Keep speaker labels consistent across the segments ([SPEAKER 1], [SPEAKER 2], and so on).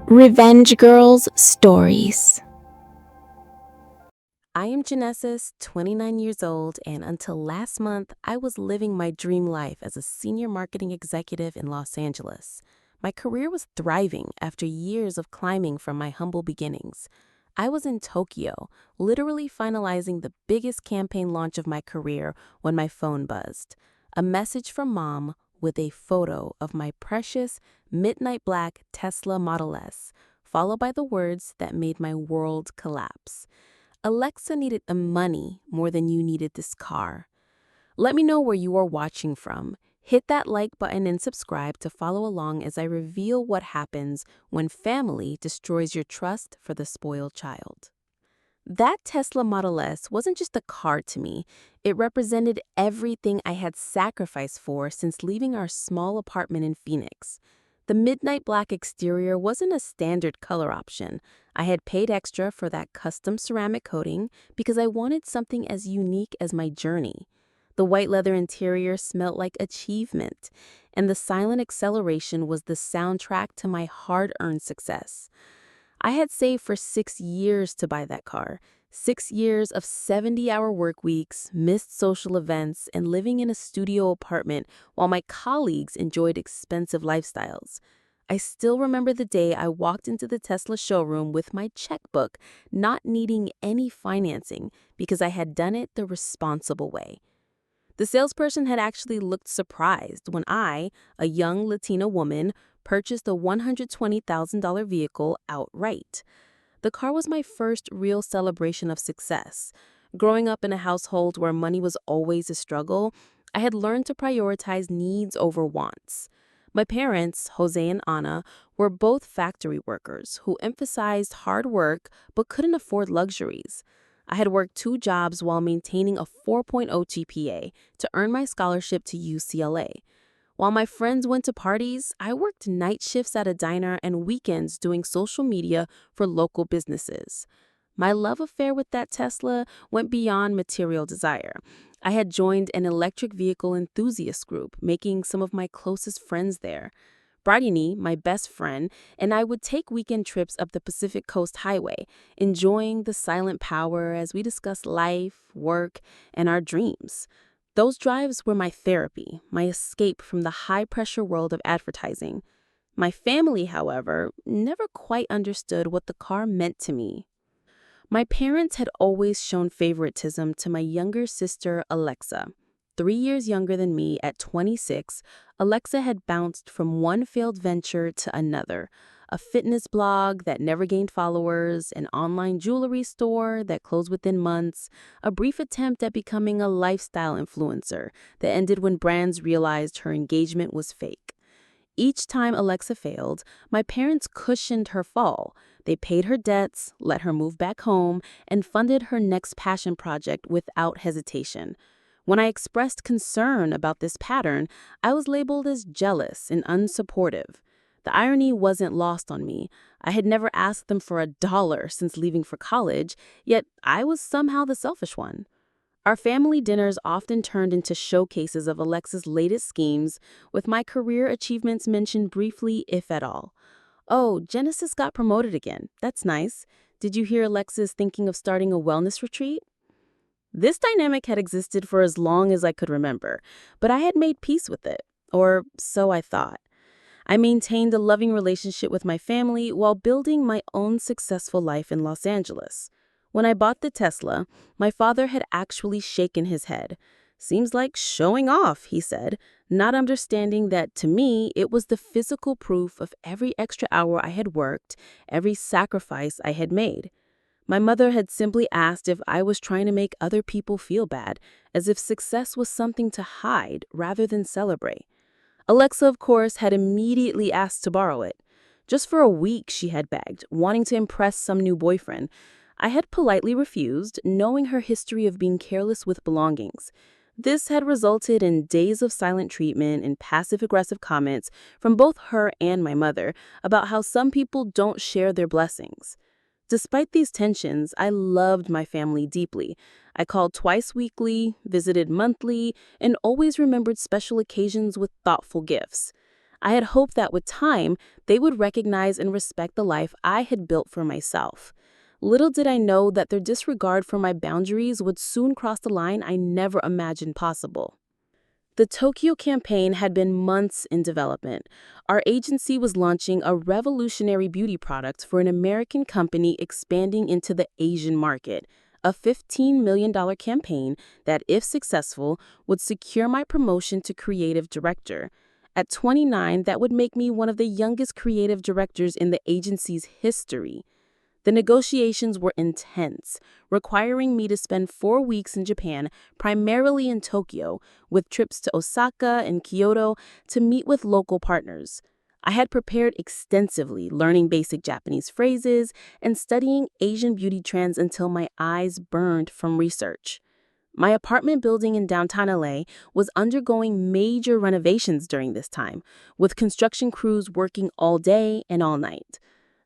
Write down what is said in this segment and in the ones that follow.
[SPEAKER 1] Revenge Girls Stories.
[SPEAKER 2] I am Genesis, 29 years old, and until last month, I was living my dream life as a senior marketing executive in Los Angeles. My career was thriving after years of climbing from my humble beginnings. I was in Tokyo, literally finalizing the biggest campaign launch of my career when my phone buzzed. A message from Mom with a photo of my precious midnight black Tesla Model S, followed by the words that made my world collapse. Alexa needed the money more than you needed this car. Let me know where you are watching from. Hit that like button and subscribe to follow along as I reveal what happens when family destroys your trust for the spoiled child. That Tesla Model S wasn't just a car to me. It represented everything I had sacrificed for since leaving our small apartment in Phoenix. The midnight black exterior wasn't a standard color option. I had paid extra for that custom ceramic coating because I wanted something as unique as my journey. The white leather interior smelled like achievement, and the silent acceleration was the soundtrack to my hard-earned success. I had saved for 6 years to buy that car. 6 years of 70-hour work weeks, missed social events, and living in a studio apartment while my colleagues enjoyed expensive lifestyles. I still remember the day I walked into the Tesla showroom with my checkbook, not needing any financing because I had done it the responsible way. The salesperson had actually looked surprised when I, a young Latina woman, purchased a $120,000 vehicle outright. The car was my first real celebration of success. Growing up in a household where money was always a struggle, I had learned to prioritize needs over wants. My parents, Jose and Ana, were both factory workers who emphasized hard work but couldn't afford luxuries. I had worked 2 jobs while maintaining a 4.0 GPA to earn my scholarship to UCLA. While my friends went to parties, I worked night shifts at a diner and weekends doing social media for local businesses. My love affair with that Tesla went beyond material desire. I had joined an electric vehicle enthusiast group, making some of my closest friends there. Bradini, my best friend, and I would take weekend trips up the Pacific Coast Highway, enjoying the silent power as we discussed life, work, and our dreams. Those drives were my therapy, my escape from the high-pressure world of advertising. My family, however, never quite understood what the car meant to me. My parents had always shown favoritism to my younger sister, Alexa. 3 years younger than me at 26, Alexa had bounced from one failed venture to another. A fitness blog that never gained followers, an online jewelry store that closed within months, a brief attempt at becoming a lifestyle influencer that ended when brands realized her engagement was fake. Each time Alexa failed, my parents cushioned her fall. They paid her debts, let her move back home, and funded her next passion project without hesitation. When I expressed concern about this pattern, I was labeled as jealous and unsupportive. The irony wasn't lost on me. I had never asked them for $1 since leaving for college, yet I was somehow the selfish one. Our family dinners often turned into showcases of Alexa's latest schemes, with my career achievements mentioned briefly, if at all. Oh, Genesis got promoted again. That's nice. Did you hear Alexa's thinking of starting a wellness retreat? This dynamic had existed for as long as I could remember, but I had made peace with it, or so I thought. I maintained a loving relationship with my family while building my own successful life in Los Angeles. When I bought the Tesla, my father had actually shaken his head. "Seems like showing off," he said, not understanding that to me it was the physical proof of every extra hour I had worked, every sacrifice I had made. My mother had simply asked if I was trying to make other people feel bad, as if success was something to hide rather than celebrate. Alexa, of course, had immediately asked to borrow it. Just for a week, she had begged, wanting to impress some new boyfriend. I had politely refused, knowing her history of being careless with belongings. This had resulted in days of silent treatment and passive-aggressive comments from both her and my mother about how some people don't share their blessings. Despite these tensions, I loved my family deeply. I called twice weekly, visited monthly, and always remembered special occasions with thoughtful gifts. I had hoped that with time, they would recognize and respect the life I had built for myself. Little did I know that their disregard for my boundaries would soon cross the line I never imagined possible. The Tokyo campaign had been months in development. Our agency was launching a revolutionary beauty product for an American company expanding into the Asian market, a $15 million campaign that, if successful, would secure my promotion to creative director. At 29, that would make me one of the youngest creative directors in the agency's history. The negotiations were intense, requiring me to spend 4 weeks in Japan, primarily in Tokyo, with trips to Osaka and Kyoto to meet with local partners. I had prepared extensively, learning basic Japanese phrases and studying Asian beauty trends until my eyes burned from research. My apartment building in downtown LA was undergoing major renovations during this time, with construction crews working all day and all night.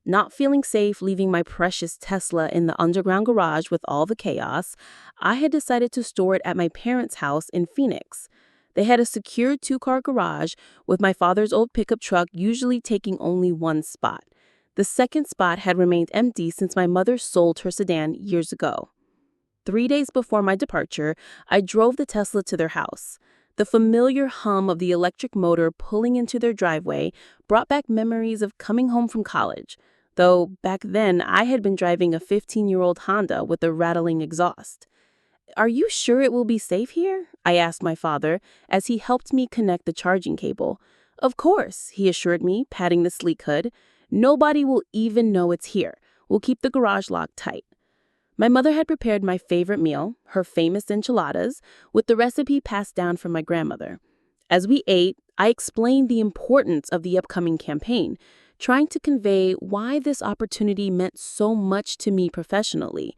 [SPEAKER 2] Not feeling safe leaving my precious Tesla in the underground garage with all the chaos, I had decided to store it at my parents' house in Phoenix. They had a secure 2-car garage, with my father's old pickup truck usually taking only one spot. The second spot had remained empty since my mother sold her sedan years ago. 3 days before my departure, I drove the Tesla to their house. The familiar hum of the electric motor pulling into their driveway brought back memories of coming home from college, though back then I had been driving a 15-year-old Honda with a rattling exhaust. "Are you sure it will be safe here?" I asked my father as he helped me connect the charging cable. "Of course," he assured me, patting the sleek hood. "Nobody will even know it's here. We'll keep the garage locked tight." My mother had prepared my favorite meal, her famous enchiladas, with the recipe passed down from my grandmother. As we ate, I explained the importance of the upcoming campaign, trying to convey why this opportunity meant so much to me professionally.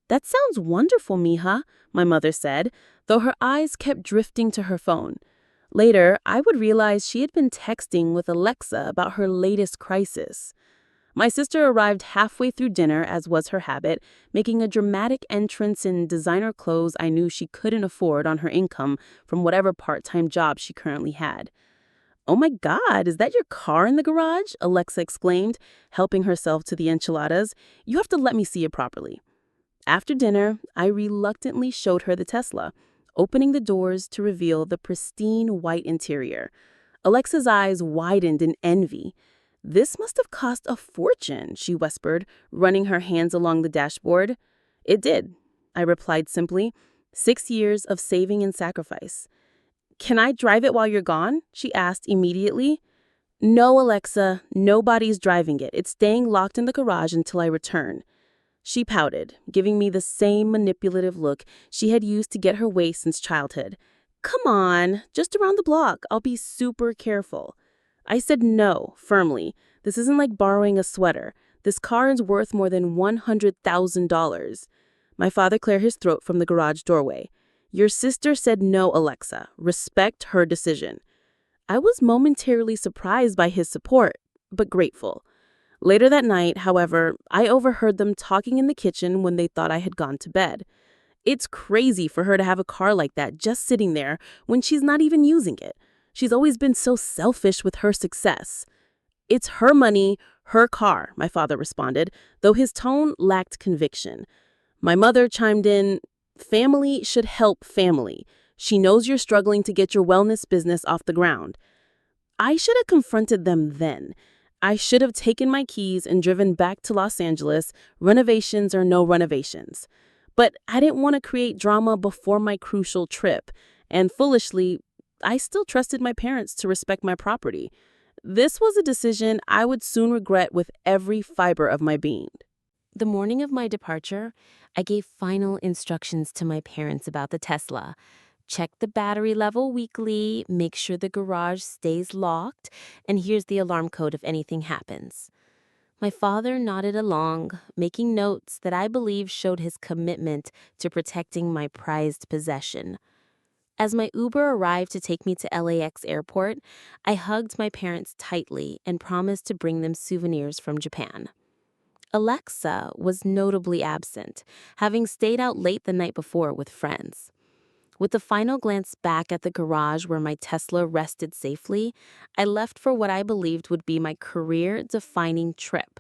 [SPEAKER 2] "That sounds wonderful, mija," my mother said, though her eyes kept drifting to her phone. Later, I would realize she had been texting with Alexa about her latest crisis. My sister arrived halfway through dinner, as was her habit, making a dramatic entrance in designer clothes I knew she couldn't afford on her income from whatever part-time job she currently had. "Oh my God, is that your car in the garage?" Alexa exclaimed, helping herself to the enchiladas. "You have to let me see it properly." After dinner, I reluctantly showed her the Tesla, opening the doors to reveal the pristine white interior. Alexa's eyes widened in envy. "This must have cost a fortune," she whispered, running her hands along the dashboard. "It did," I replied simply. 6 years of saving and sacrifice. "Can I drive it while you're gone?" she asked immediately. "No, Alexa, nobody's driving it. It's staying locked in the garage until I return." She pouted, giving me the same manipulative look she had used to get her way since childhood. "Come on, just around the block. I'll be super careful." I said no, firmly. "This isn't like borrowing a sweater. This car is worth more than $100,000. My father cleared his throat from the garage doorway. "Your sister said no, Alexa. Respect her decision." I was momentarily surprised by his support, but grateful. Later that night, however, I overheard them talking in the kitchen when they thought I had gone to bed. "It's crazy for her to have a car like that just sitting there when she's not even using it. She's always been so selfish with her success." "It's her money, her car," my father responded, though his tone lacked conviction. My mother chimed in, "Family should help family. She knows you're struggling to get your wellness business off the ground." I should have confronted them then. I should have taken my keys and driven back to Los Angeles, renovations or no renovations. But I didn't want to create drama before my crucial trip, and foolishly, I still trusted my parents to respect my property. This was a decision I would soon regret with every fiber of my being. The morning of my departure, I gave final instructions to my parents about the Tesla. Check the battery level weekly, make sure the garage stays locked, and here's the alarm code if anything happens. My father nodded along, making notes that I believe showed his commitment to protecting my prized possession. As my Uber arrived to take me to LAX airport, I hugged my parents tightly and promised to bring them souvenirs from Japan. Alexa was notably absent, having stayed out late the night before with friends. With the final glance back at the garage where my Tesla rested safely, I left for what I believed would be my career-defining trip,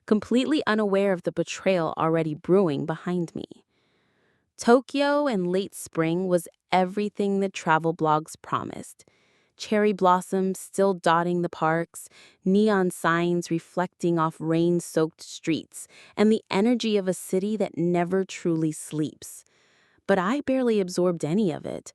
[SPEAKER 2] completely unaware of the betrayal already brewing behind me. Tokyo in late spring was everything the travel blogs promised. Cherry blossoms still dotting the parks, neon signs reflecting off rain-soaked streets, and the energy of a city that never truly sleeps. But I barely absorbed any of it.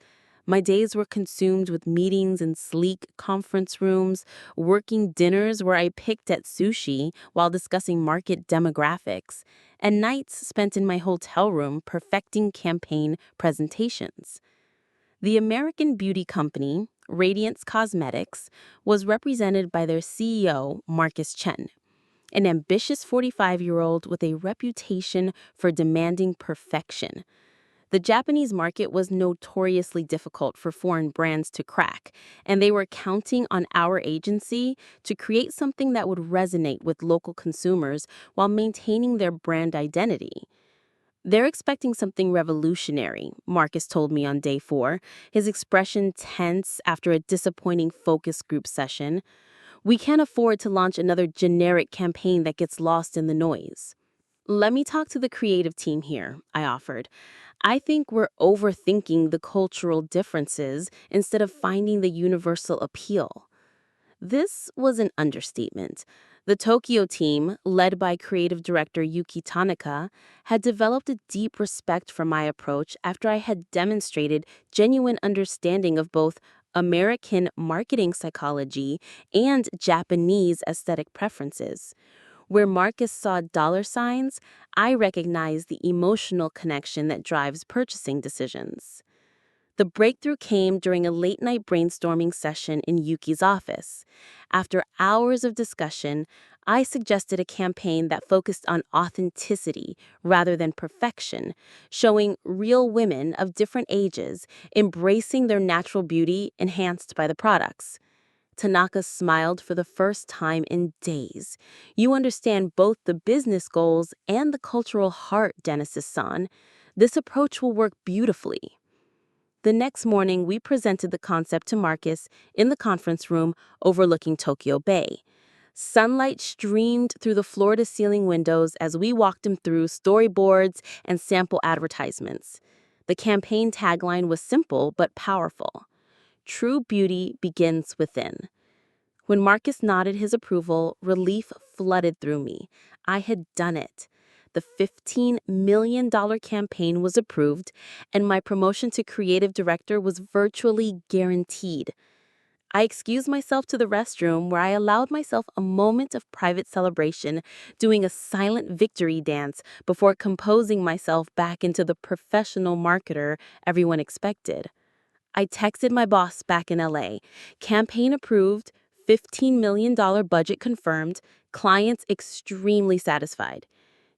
[SPEAKER 2] My days were consumed with meetings in sleek conference rooms, working dinners where I picked at sushi while discussing market demographics, and nights spent in my hotel room perfecting campaign presentations. The American beauty company, Radiance Cosmetics, was represented by their CEO, Marcus Chen, an ambitious 45-year-old with a reputation for demanding perfection. The Japanese market was notoriously difficult for foreign brands to crack, and they were counting on our agency to create something that would resonate with local consumers while maintaining their brand identity. They're expecting something revolutionary, Marcus told me on day 4, his expression tense after a disappointing focus group session. We can't afford to launch another generic campaign that gets lost in the noise. Let me talk to the creative team here, I offered. I think we're overthinking the cultural differences instead of finding the universal appeal. This was an understatement. The Tokyo team, led by creative director Yuki Tanaka, had developed a deep respect for my approach after I had demonstrated genuine understanding of both American marketing psychology and Japanese aesthetic preferences. Where Marcus saw dollar signs, I recognized the emotional connection that drives purchasing decisions. The breakthrough came during a late-night brainstorming session in Yuki's office. After hours of discussion, I suggested a campaign that focused on authenticity rather than perfection, showing real women of different ages embracing their natural beauty enhanced by the products. Tanaka smiled for the first time in days. You understand both the business goals and the cultural heart, Genesis-san. This approach will work beautifully. The next morning, we presented the concept to Marcus in the conference room overlooking Tokyo Bay. Sunlight streamed through the floor-to-ceiling windows as we walked him through storyboards and sample advertisements. The campaign tagline was simple but powerful. True beauty begins within. When Marcus nodded his approval, relief flooded through me. I had done it. The $15 million campaign was approved, and my promotion to creative director was virtually guaranteed. I excused myself to the restroom where I allowed myself a moment of private celebration, doing a silent victory dance before composing myself back into the professional marketer everyone expected. I texted my boss back in LA. Campaign approved, $15 million budget confirmed, clients extremely satisfied.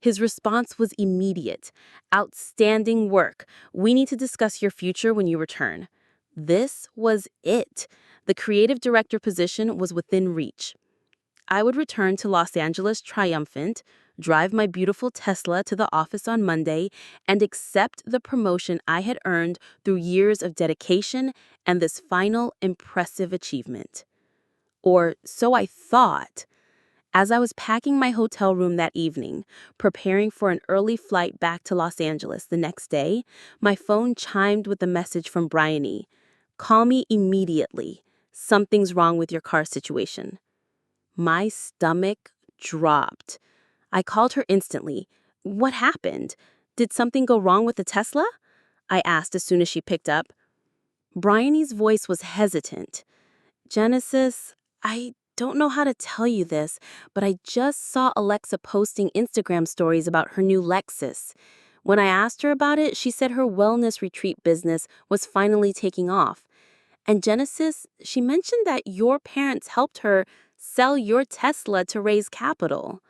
[SPEAKER 2] His response was immediate. Outstanding work. We need to discuss your future when you return. This was it. The creative director position was within reach. I would return to Los Angeles triumphant, drive my beautiful Tesla to the office on Monday, and accept the promotion I had earned through years of dedication and this final impressive achievement. Or so I thought. As I was packing my hotel room that evening, preparing for an early flight back to Los Angeles the next day, my phone chimed with a message from Bryony. Call me immediately. Something's wrong with your car situation. My stomach dropped. I called her instantly. What happened? Did something go wrong with the Tesla? I asked as soon as she picked up. Bryony's voice was hesitant. Genesis, I don't know how to tell you this, but I just saw Alexa posting Instagram stories about her new Lexus. When I asked her about it, she said her wellness retreat business was finally taking off. And Genesis, she mentioned that your parents helped her sell your Tesla to raise capital.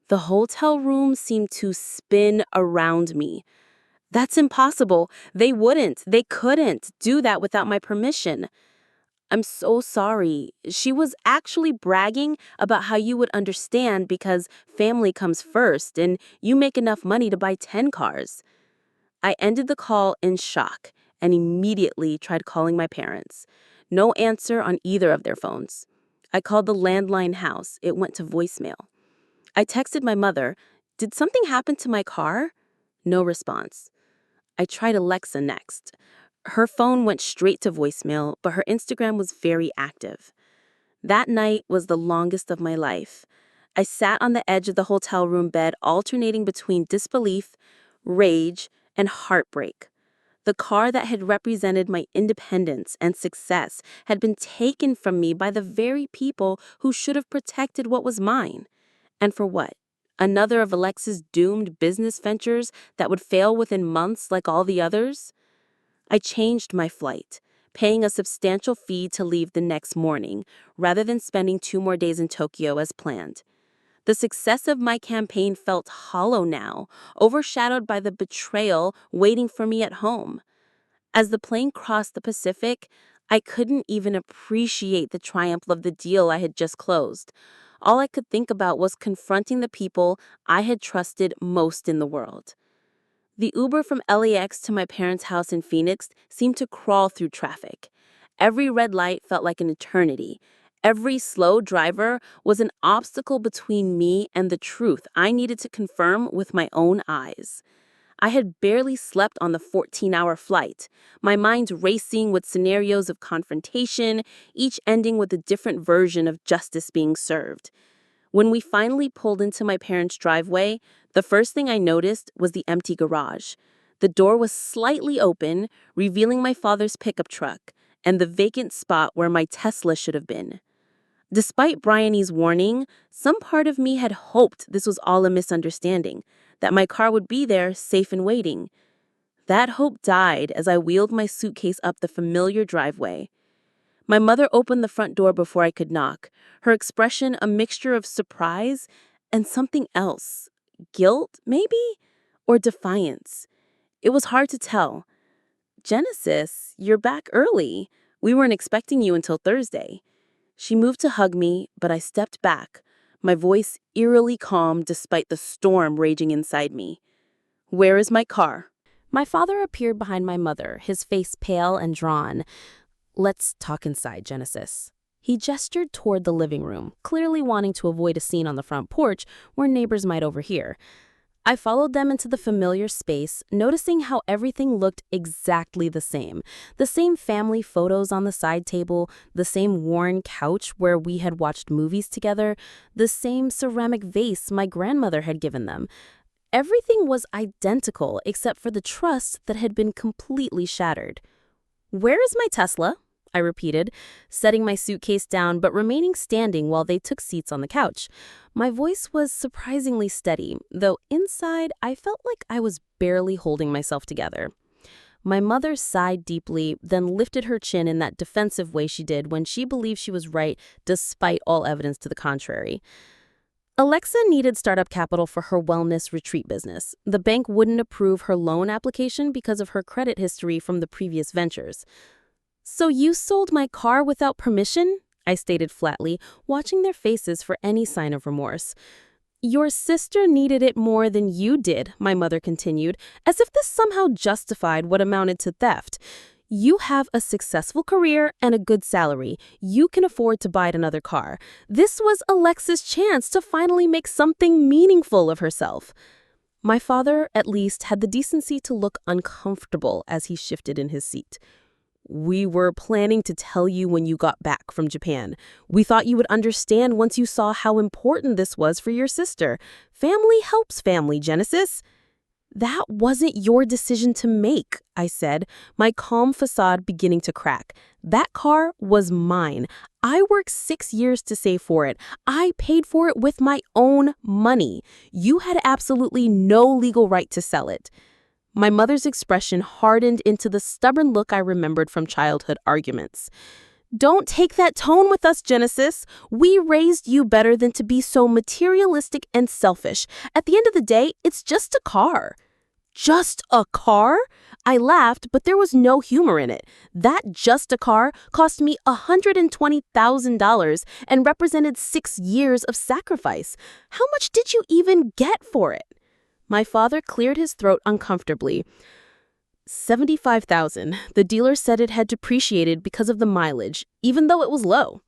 [SPEAKER 2] The hotel room seemed to spin around me. That's impossible. They couldn't do that without my permission. I'm so sorry. She was actually bragging about how you would understand because family comes first and you make enough money to buy 10 cars. I ended the call in shock. and immediately tried calling my parents. No answer on either of their phones. I called the landline house. It went to voicemail. I texted my mother, "Did something happen to my car?" No response. I tried Alexa next. Her phone went straight to voicemail, but her Instagram was very active. That night was the longest of my life. I sat on the edge of the hotel room bed, alternating between disbelief, rage, and heartbreak. The car that had represented my independence and success had been taken from me by the very people who should have protected what was mine. And for what? Another of Alexa's doomed business ventures that would fail within months like all the others? I changed my flight, paying a substantial fee to leave the next morning, rather than spending 2 more days in Tokyo as planned. The success of my campaign felt hollow now, overshadowed by the betrayal waiting for me at home. As the plane crossed the Pacific, I couldn't even appreciate the triumph of the deal I had just closed. All I could think about was confronting the people I had trusted most in the world. The Uber from LAX to my parents' house in Phoenix seemed to crawl through traffic. Every red light felt like an eternity. Every slow driver was an obstacle between me and the truth I needed to confirm with my own eyes. I had barely slept on the 14-hour flight, my mind racing with scenarios of confrontation, each ending with a different version of justice being served. When we finally pulled into my parents' driveway, the first thing I noticed was the empty garage. The door was slightly open, revealing my father's pickup truck and the vacant spot where my Tesla should have been. Despite Bryony's warning, some part of me had hoped this was all a misunderstanding, that my car would be there, safe and waiting. That hope died as I wheeled my suitcase up the familiar driveway. My mother opened the front door before I could knock, her expression a mixture of surprise and something else. Guilt, maybe? Or defiance. It was hard to tell. "Genesis, you're back early. We weren't expecting you until Thursday." She moved to hug me, but I stepped back, my voice eerily calm despite the storm raging inside me. "Where is my car?" My father appeared behind my mother, his face pale and drawn. "Let's talk inside, Genesis." He gestured toward the living room, clearly wanting to avoid a scene on the front porch where neighbors might overhear. I followed them into the familiar space, noticing how everything looked exactly the same. The same family photos on the side table, the same worn couch where we had watched movies together, the same ceramic vase my grandmother had given them. Everything was identical except for the trust that had been completely shattered. "Where is my Tesla?" I repeated, setting my suitcase down but remaining standing while they took seats on the couch. My voice was surprisingly steady, though inside I felt like I was barely holding myself together. My mother sighed deeply, then lifted her chin in that defensive way she did when she believed she was right despite all evidence to the contrary. Alexa needed startup capital for her wellness retreat business. The bank wouldn't approve her loan application because of her credit history from the previous ventures. "So you sold my car without permission?" I stated flatly, watching their faces for any sign of remorse. "Your sister needed it more than you did," my mother continued, as if this somehow justified what amounted to theft. "You have a successful career and a good salary. You can afford to buy another car. This was Alexa's chance to finally make something meaningful of herself." My father, at least, had the decency to look uncomfortable as he shifted in his seat. "We were planning to tell you when you got back from Japan. We thought you would understand once you saw how important this was for your sister. Family helps family, Genesis." "That wasn't your decision to make," I said, my calm facade beginning to crack. "That car was mine. I worked 6 years to save for it. I paid for it with my own money. You had absolutely no legal right to sell it." My mother's expression hardened into the stubborn look I remembered from childhood arguments. "Don't take that tone with us, Genesis. We raised you better than to be so materialistic and selfish. At the end of the day, it's just a car." "Just a car?" I laughed, but there was no humor in it. That "just a car" cost me $120,000 and represented 6 years of sacrifice. How much did you even get for it? My father cleared his throat uncomfortably. $75,000. The dealer said it had depreciated because of the mileage, even though it was low.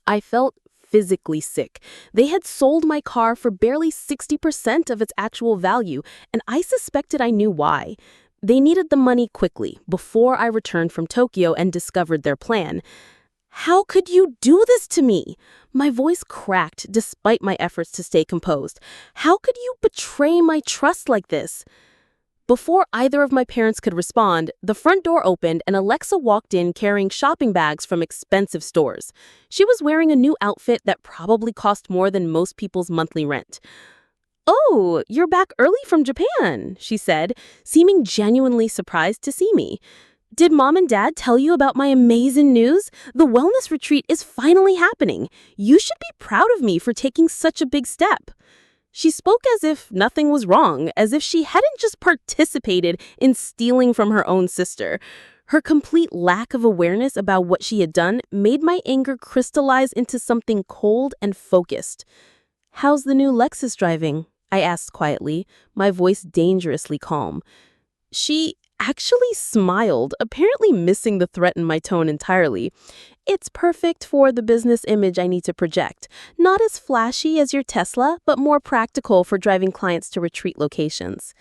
[SPEAKER 2] I felt physically sick. They had sold my car for barely 60% of its actual value, and I suspected I knew why. They needed the money quickly, before I returned from Tokyo and discovered their plan. How could you do this to me? My voice cracked despite my efforts to stay composed. How could you betray my trust like this? Before either of my parents could respond, the front door opened and Alexa walked in carrying shopping bags from expensive stores. She was wearing a new outfit that probably cost more than most people's monthly rent. "Oh, you're back early from Japan," she said, seeming genuinely surprised to see me. "Did Mom and Dad tell you about my amazing news? The wellness retreat is finally happening. You should be proud of me for taking such a big step." She spoke as if nothing was wrong, as if she hadn't just participated in stealing from her own sister. Her complete lack of awareness about what she had done made my anger crystallize into something cold and focused. "How's the new Lexus driving?" I asked quietly, my voice dangerously calm. She actually smiled, apparently missing the threat in my tone entirely. "It's perfect for the business image I need to project. Not as flashy as your Tesla, but more practical for driving clients to retreat locations."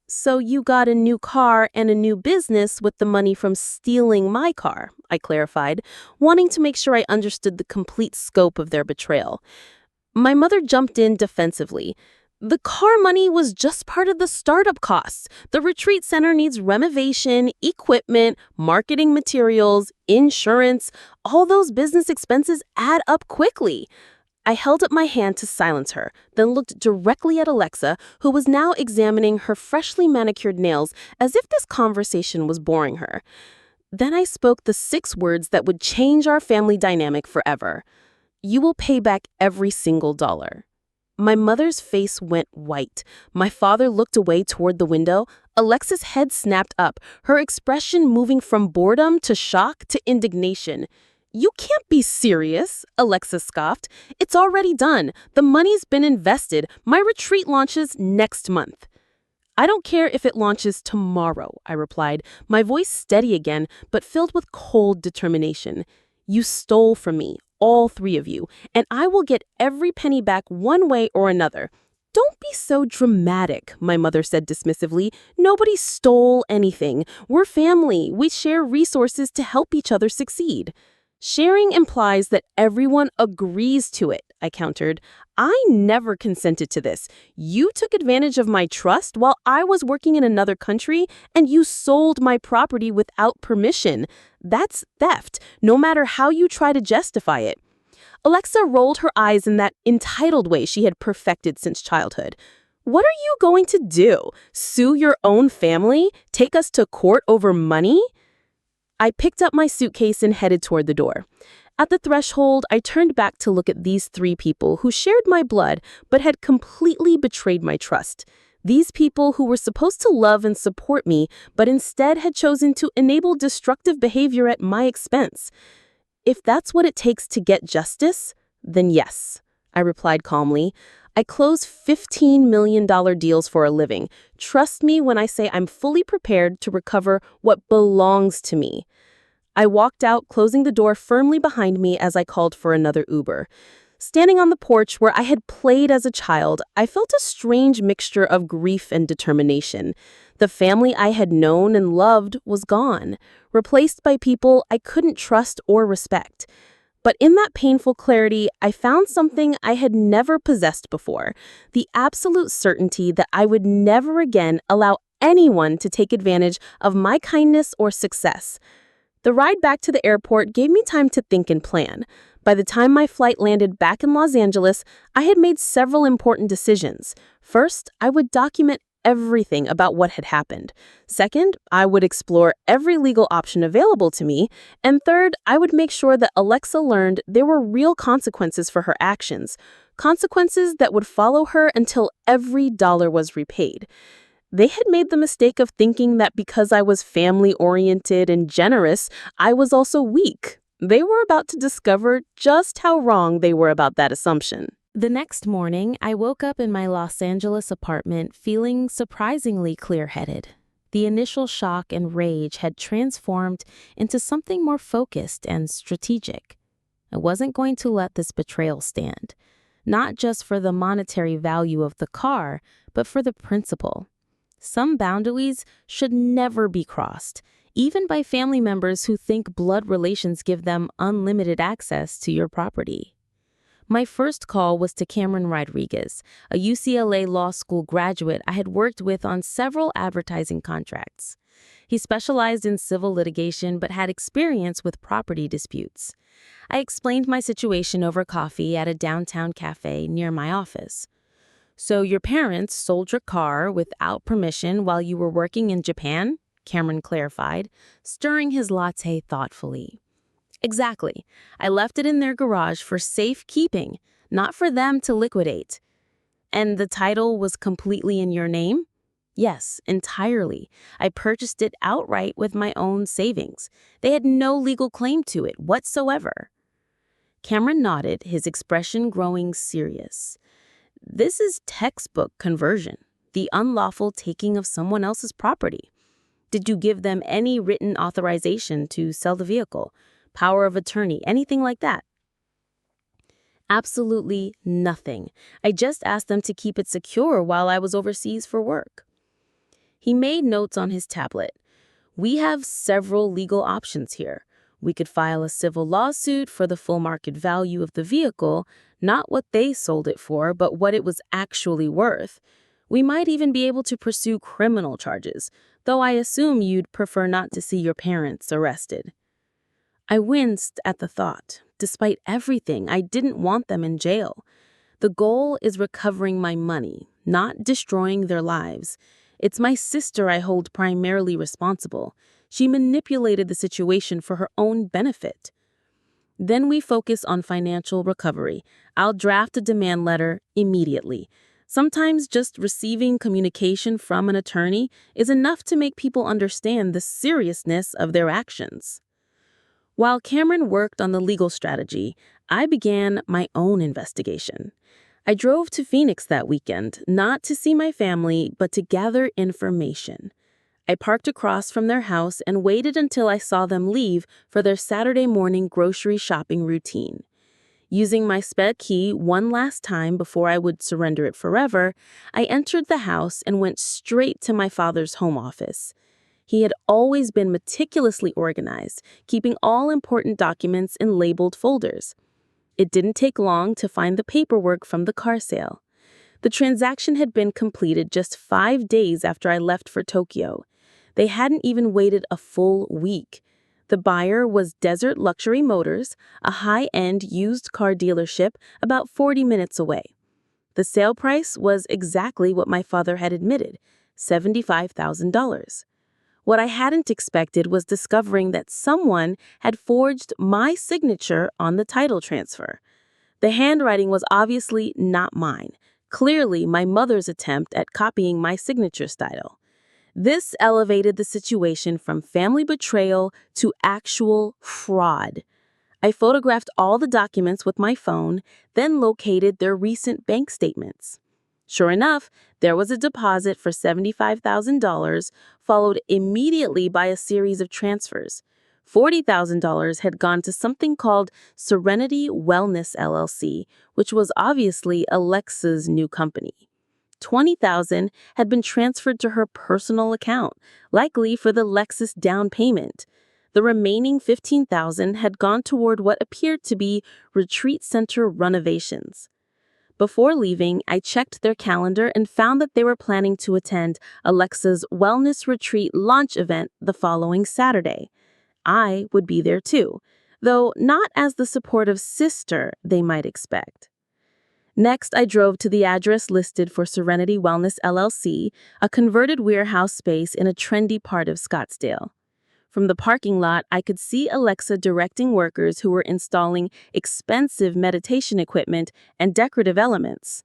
[SPEAKER 2] "So you got a new car and a new business with the money from stealing my car," I clarified, wanting to make sure I understood the complete scope of their betrayal. My mother jumped in defensively. "The car money was just part of the startup costs. The retreat center needs renovation, equipment, marketing materials, insurance. All those business expenses add up quickly." I held up my hand to silence her, then looked directly at Alexa, who was now examining her freshly manicured nails as if this conversation was boring her. Then I spoke the 6 words that would change our family dynamic forever. "You will pay back every single dollar." My mother's face went white. My father looked away toward the window. Alexa's head snapped up, her expression moving from boredom to shock to indignation. "You can't be serious," Alexa scoffed. "It's already done. The money's been invested. My retreat launches next month." "I don't care if it launches tomorrow," I replied, my voice steady again, but filled with cold determination. "You stole from me, all 3 of you, and I will get every penny back one way or another." "Don't be so dramatic," my mother said dismissively. "Nobody stole anything. We're family. We share resources to help each other succeed." "Sharing implies that everyone agrees to it," I countered. "I never consented to this. You took advantage of my trust while I was working in another country, and you sold my property without permission. That's theft, no matter how you try to justify it." Alexa rolled her eyes in that entitled way she had perfected since childhood. "What are you going to do? Sue your own family? Take us to court over money?" I picked up my suitcase and headed toward the door. At the threshold, I turned back to look at these 3 people who shared my blood but had completely betrayed my trust. These people who were supposed to love and support me, but instead had chosen to enable destructive behavior at my expense. "If that's what it takes to get justice, then yes," I replied calmly. "I close $15 million deals for a living. Trust me when I say I'm fully prepared to recover what belongs to me." I walked out, closing the door firmly behind me as I called for another Uber. Standing on the porch where I had played as a child, I felt a strange mixture of grief and determination. The family I had known and loved was gone, replaced by people I couldn't trust or respect. But in that painful clarity, I found something I had never possessed before, the absolute certainty that I would never again allow anyone to take advantage of my kindness or success. The ride back to the airport gave me time to think and plan. By the time my flight landed back in Los Angeles, I had made several important decisions. First, I would document everything about what had happened. Second, I would explore every legal option available to me. And third, I would make sure that Alexa learned there were real consequences for her actions, consequences that would follow her until every dollar was repaid. They had made the mistake of thinking that because I was family-oriented and generous, I was also weak. They were about to discover just how wrong they were about that assumption. The next morning, I woke up in my Los Angeles apartment feeling surprisingly clear-headed. The initial shock and rage had transformed into something more focused and strategic. I wasn't going to let this betrayal stand, not just for the monetary value of the car, but for the principle. Some boundaries should never be crossed, even by family members who think blood relations give them unlimited access to your property. My first call was to Cameron Rodriguez, a UCLA Law School graduate I had worked with on several advertising contracts. He specialized in civil litigation but had experience with property disputes. I explained my situation over coffee at a downtown cafe near my office. "So your parents sold your car without permission while you were working in Japan?" Cameron clarified, stirring his latte thoughtfully. "Exactly. I left it in their garage for safekeeping, not for them to liquidate." "And the title was completely in your name?" "Yes, entirely. I purchased it outright with my own savings. They had no legal claim to it whatsoever." Cameron nodded, his expression growing serious. "This is textbook conversion, the unlawful taking of someone else's property. Did you give them any written authorization to sell the vehicle? Power of attorney, anything like that?" "Absolutely nothing. I just asked them to keep it secure while I was overseas for work." He made notes on his tablet. "We have several legal options here. We could file a civil lawsuit for the full market value of the vehicle, not what they sold it for, but what it was actually worth. We might even be able to pursue criminal charges, though I assume you'd prefer not to see your parents arrested." I winced at the thought. Despite everything, I didn't want them in jail. The goal is recovering my money, not destroying their lives. It's my sister I hold primarily responsible. She manipulated the situation for her own benefit. Then we focus on financial recovery. I'll draft a demand letter immediately. Sometimes just receiving communication from an attorney is enough to make people understand the seriousness of their actions. While Cameron worked on the legal strategy, I began my own investigation. I drove to Phoenix that weekend, not to see my family, but to gather information. I parked across from their house and waited until I saw them leave for their Saturday morning grocery shopping routine. Using my sped key one last time before I would surrender it forever, I entered the house and went straight to my father's home office. He had always been meticulously organized, keeping all important documents in labeled folders. It didn't take long to find the paperwork from the car sale. The transaction had been completed just 5 days after I left for Tokyo. They hadn't even waited a full week. The buyer was Desert Luxury Motors, a high-end used car dealership about 40 minutes away. The sale price was exactly what my father had admitted, $75,000. What I hadn't expected was discovering that someone had forged my signature on the title transfer. The handwriting was obviously not mine, clearly my mother's attempt at copying my signature style. This elevated the situation from family betrayal to actual fraud. I photographed all the documents with my phone, then located their recent bank statements. Sure enough, there was a deposit for $75,000, followed immediately by a series of transfers. $40,000 had gone to something called Serenity Wellness LLC, which was obviously a Lexus new company. $20,000 had been transferred to her personal account, likely for the Lexus down payment. The remaining $15,000 had gone toward what appeared to be retreat center renovations. Before leaving, I checked their calendar and found that they were planning to attend Alexa's Wellness Retreat launch event the following Saturday. I would be there too, though not as the supportive sister they might expect. Next, I drove to the address listed for Serenity Wellness LLC, a converted warehouse space in a trendy part of Scottsdale. From the parking lot, I could see Alexa directing workers who were installing expensive meditation equipment and decorative elements.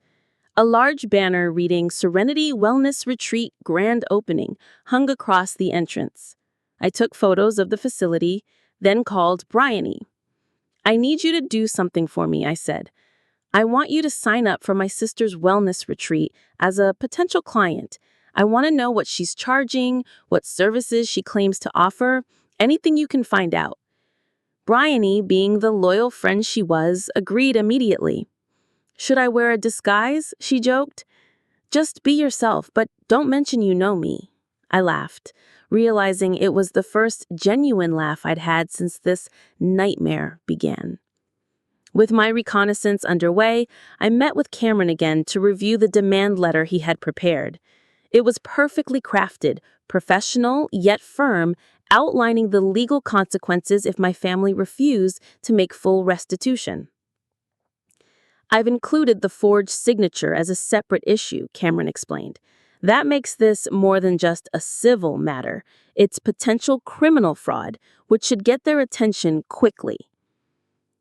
[SPEAKER 2] A large banner reading Serenity Wellness Retreat Grand Opening hung across the entrance. I took photos of the facility, then called Bryony. "I need you to do something for me," I said. "I want you to sign up for my sister's wellness retreat as a potential client. I want to know what she's charging, what services she claims to offer, anything you can find out. Bryony, being the loyal friend she was, agreed immediately. Should I wear a disguise? She joked. Just be yourself, but don't mention you know me. I laughed, realizing it was the first genuine laugh I'd had since this nightmare began. With my reconnaissance underway, I met with Cameron again to review the demand letter he had prepared. It was perfectly crafted, professional yet firm, outlining the legal consequences if my family refused to make full restitution. I've included the forged signature as a separate issue, Cameron explained. That makes this more than just a civil matter. It's potential criminal fraud, which should get their attention quickly.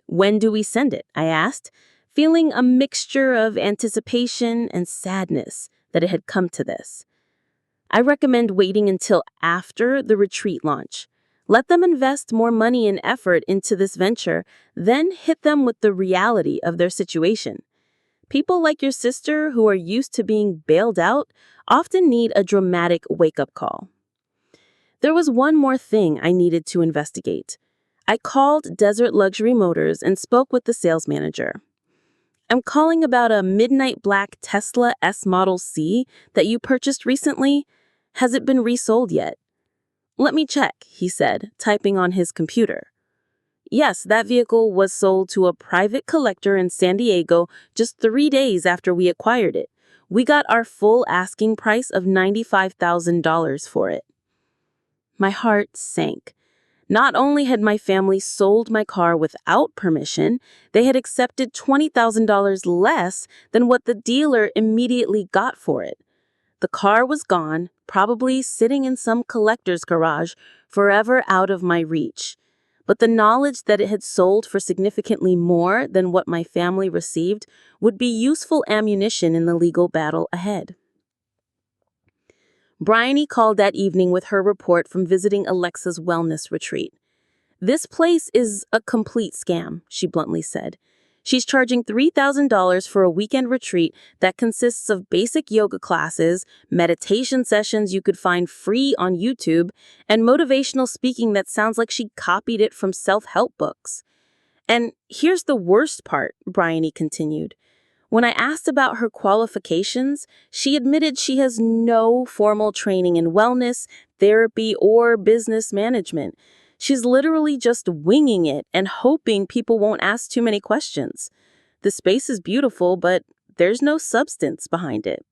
[SPEAKER 2] When do we send it? I asked, feeling a mixture of anticipation and sadness that it had come to this. I recommend waiting until after the retreat launch. Let them invest more money and effort into this venture, then hit them with the reality of their situation. People like your sister, who are used to being bailed out, often need a dramatic wake-up call. There was one more thing I needed to investigate. I called Desert Luxury Motors and spoke with the sales manager. I'm calling about a midnight black Tesla S Model C that you purchased recently. Has it been resold yet? Let me check, he said, typing on his computer. Yes, that vehicle was sold to a private collector in San Diego just 3 days after we acquired it. We got our full asking price of $95,000 for it. My heart sank. Not only had my family sold my car without permission, they had accepted $20,000 less than what the dealer immediately got for it. The car was gone, probably sitting in some collector's garage, forever out of my reach. But the knowledge that it had sold for significantly more than what my family received would be useful ammunition in the legal battle ahead. Bryony called that evening with her report from visiting Alexa's wellness retreat. This place is a complete scam, she bluntly said. She's charging $3,000 for a weekend retreat that consists of basic yoga classes, meditation sessions you could find free on YouTube, and motivational speaking that sounds like she copied it from self-help books. And here's the worst part, Bryony continued. When I asked about her qualifications, she admitted she has no formal training in wellness, therapy, or business management. She's literally just winging it and hoping people won't ask too many questions. The space is beautiful, but there's no substance behind it.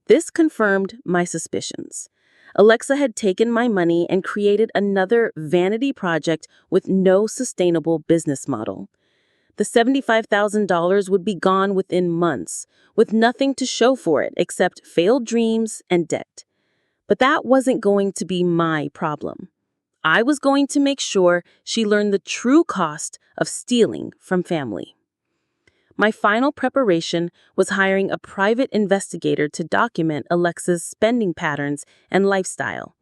[SPEAKER 2] This confirmed my suspicions. Alexa had taken my money and created another vanity project with no sustainable business model. The $75,000 would be gone within months, with nothing to show for it except failed dreams and debt. But that wasn't going to be my problem. I was going to make sure she learned the true cost of stealing from family. My final preparation was hiring a private investigator to document Alexa's spending patterns and lifestyle.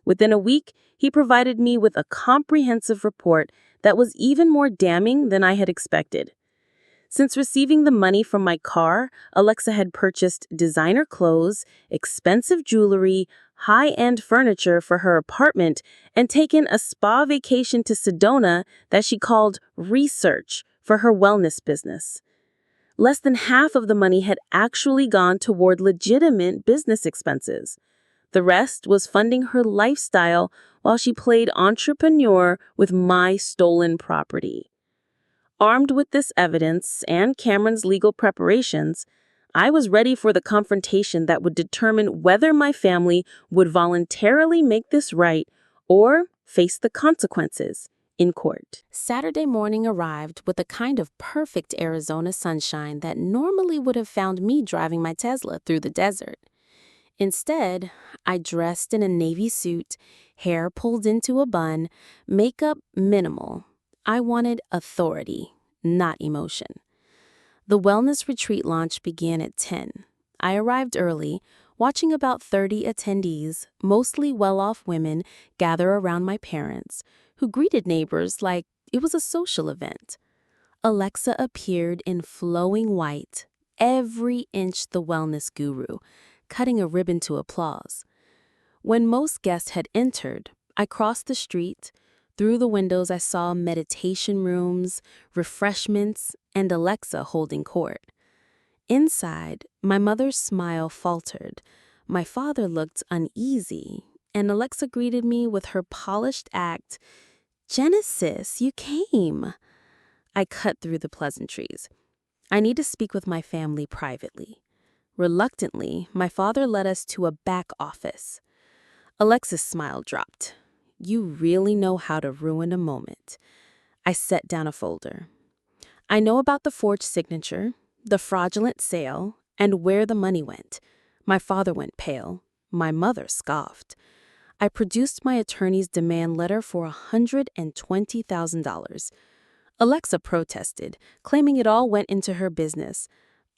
[SPEAKER 2] Within a week, he provided me with a comprehensive report that was even more damning than I had expected. Since receiving the money from my car, Alexa had purchased designer clothes, expensive jewelry, high-end furniture for her apartment, and taken a spa vacation to Sedona that she called research for her wellness business. Less than half of the money had actually gone toward legitimate business expenses. The rest was funding her lifestyle while she played entrepreneur with my stolen property. Armed with this evidence and Cameron's legal preparations, I was ready for the confrontation that would determine whether my family would voluntarily make this right or face the consequences in court. Saturday morning arrived with a kind of perfect Arizona sunshine that normally would have found me driving my Tesla through the desert. Instead, I dressed in a navy suit, hair pulled into a bun, makeup minimal. I wanted authority, not emotion. The wellness retreat launch began at 10. I arrived early, watching about 30 attendees, mostly well-off women, gather around my parents, who greeted neighbors like it was a social event. Alexa appeared in flowing white, every inch the wellness guru, cutting a ribbon to applause. When most guests had entered, I crossed the street. Through the windows, I saw meditation rooms, refreshments, and Alexa holding court. Inside, my mother's smile faltered. My father looked uneasy, and Alexa greeted me with her polished act. "Genesis, you came." I cut through the pleasantries. "I need to speak with my family privately." Reluctantly, my father led us to a back office. Alexa's smile dropped. "You really know how to ruin a moment." I set down a folder. "I know about the forged signature, the fraudulent sale, and where the money went." My father went pale. My mother scoffed. I produced my attorney's demand letter for $120,000. Alexa protested, claiming it all went into her business.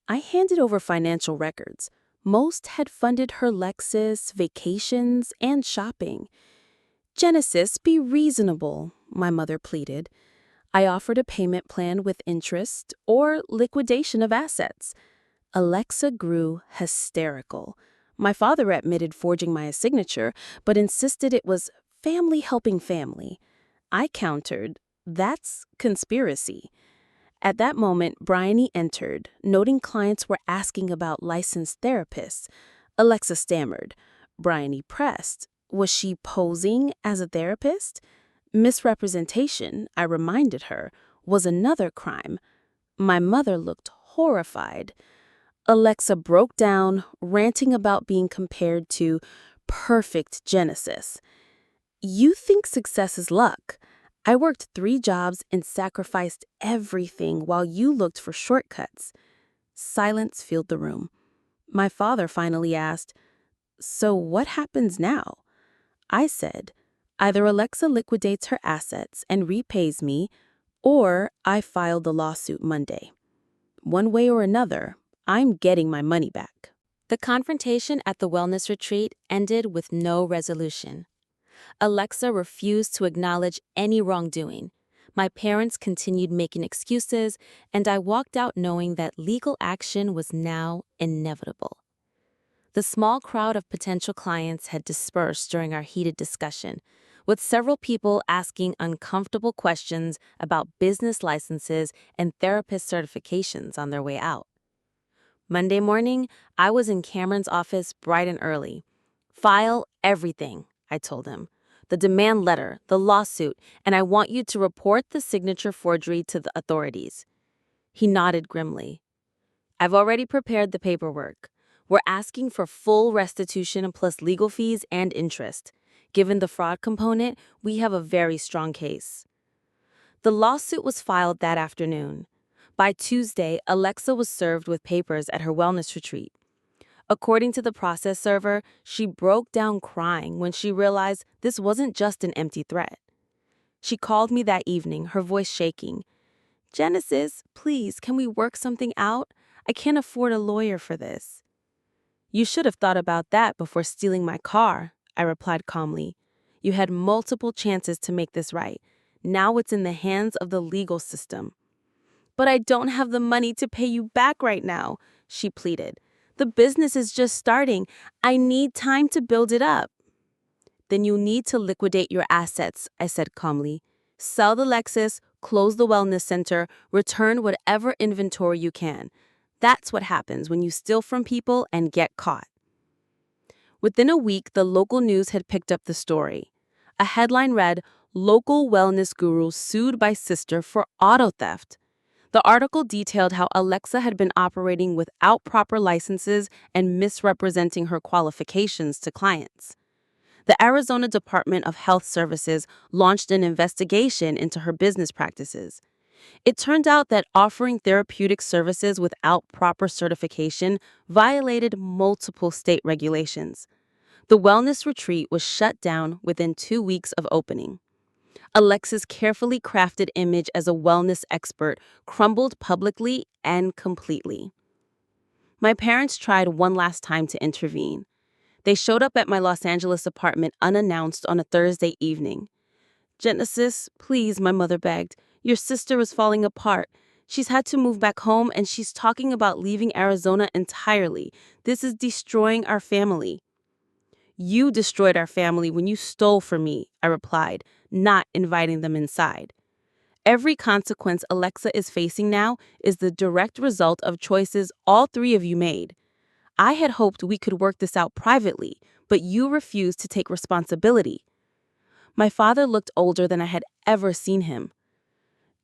[SPEAKER 2] I handed over financial records. Most had funded her Lexus, vacations, and shopping. "Genesis, be reasonable," my mother pleaded. I offered a payment plan with interest or liquidation of assets. Alexa grew hysterical. My father admitted forging my signature, but insisted it was family helping family. I countered, "That's conspiracy." At that moment, Bryony entered, noting clients were asking about licensed therapists. Alexa stammered. Bryony pressed. Was she posing as a therapist? Misrepresentation, I reminded her, was another crime. My mother looked horrified. Alexa broke down, ranting about being compared to perfect Genesis. "You think success is luck. I worked 3 jobs and sacrificed everything while you looked for shortcuts." Silence filled the room. My father finally asked, "So what happens now?" I said, "Either Alexa liquidates her assets and repays me, or I file the lawsuit Monday. One way or another, I'm getting my money back." The confrontation at the wellness retreat ended with no resolution. Alexa refused to acknowledge any wrongdoing. My parents continued making excuses, and I walked out knowing that legal action was now inevitable. The small crowd of potential clients had dispersed during our heated discussion, with several people asking uncomfortable questions about business licenses and therapist certifications on their way out. Monday morning, I was in Cameron's office bright and early. "File everything," I told him. "The demand letter, the lawsuit, and I want you to report the signature forgery to the authorities." He nodded grimly. "I've already prepared the paperwork. We're asking for full restitution plus legal fees and interest. Given the fraud component, we have a very strong case." The lawsuit was filed that afternoon. By Tuesday, Alexa was served with papers at her wellness retreat. According to the process server, she broke down crying when she realized this wasn't just an empty threat. She called me that evening, her voice shaking. "Genesis, please, can we work something out? I can't afford a lawyer for this." "You should have thought about that before stealing my car," I replied calmly. "You had multiple chances to make this right. Now it's in the hands of the legal system." "But I don't have the money to pay you back right now," she pleaded. "The business is just starting. I need time to build it up." "Then you need to liquidate your assets," I said calmly. "Sell the Lexus, close the wellness center, return whatever inventory you can. That's what happens when you steal from people and get caught." Within a week, the local news had picked up the story. A headline read, "Local wellness guru sued by sister for auto theft." The article detailed how Alexa had been operating without proper licenses and misrepresenting her qualifications to clients. The Arizona Department of Health Services launched an investigation into her business practices. It turned out that offering therapeutic services without proper certification violated multiple state regulations. The wellness retreat was shut down within 2 weeks of opening. Alexa's carefully crafted image as a wellness expert crumbled publicly and completely. My parents tried one last time to intervene. They showed up at my Los Angeles apartment unannounced on a Thursday evening. "Genesis, please," my mother begged. "Your sister is falling apart. She's had to move back home, and she's talking about leaving Arizona entirely. This is destroying our family. You destroyed our family when you stole from me, I replied, not inviting them inside. Every consequence Alexa is facing now is the direct result of choices all three of you made. I had hoped we could work this out privately, but you refused to take responsibility. My father looked older than I had ever seen him.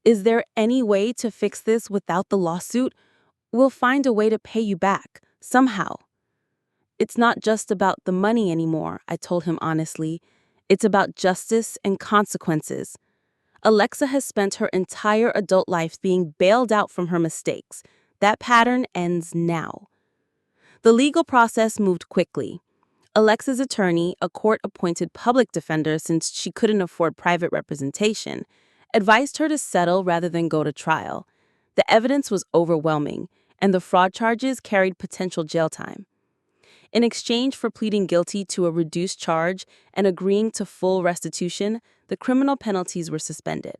[SPEAKER 2] Is there any way to fix this without the lawsuit? We'll find a way to pay you back, somehow. It's not just about the money anymore, I told him honestly. It's about justice and consequences. Alexa has spent her entire adult life being bailed out from her mistakes. That pattern ends now. The legal process moved quickly. Alexa's attorney, a court-appointed public defender since she couldn't afford private representation, advised her to settle rather than go to trial. The evidence was overwhelming, and the fraud charges carried potential jail time. In exchange for pleading guilty to a reduced charge and agreeing to full restitution, the criminal penalties were suspended.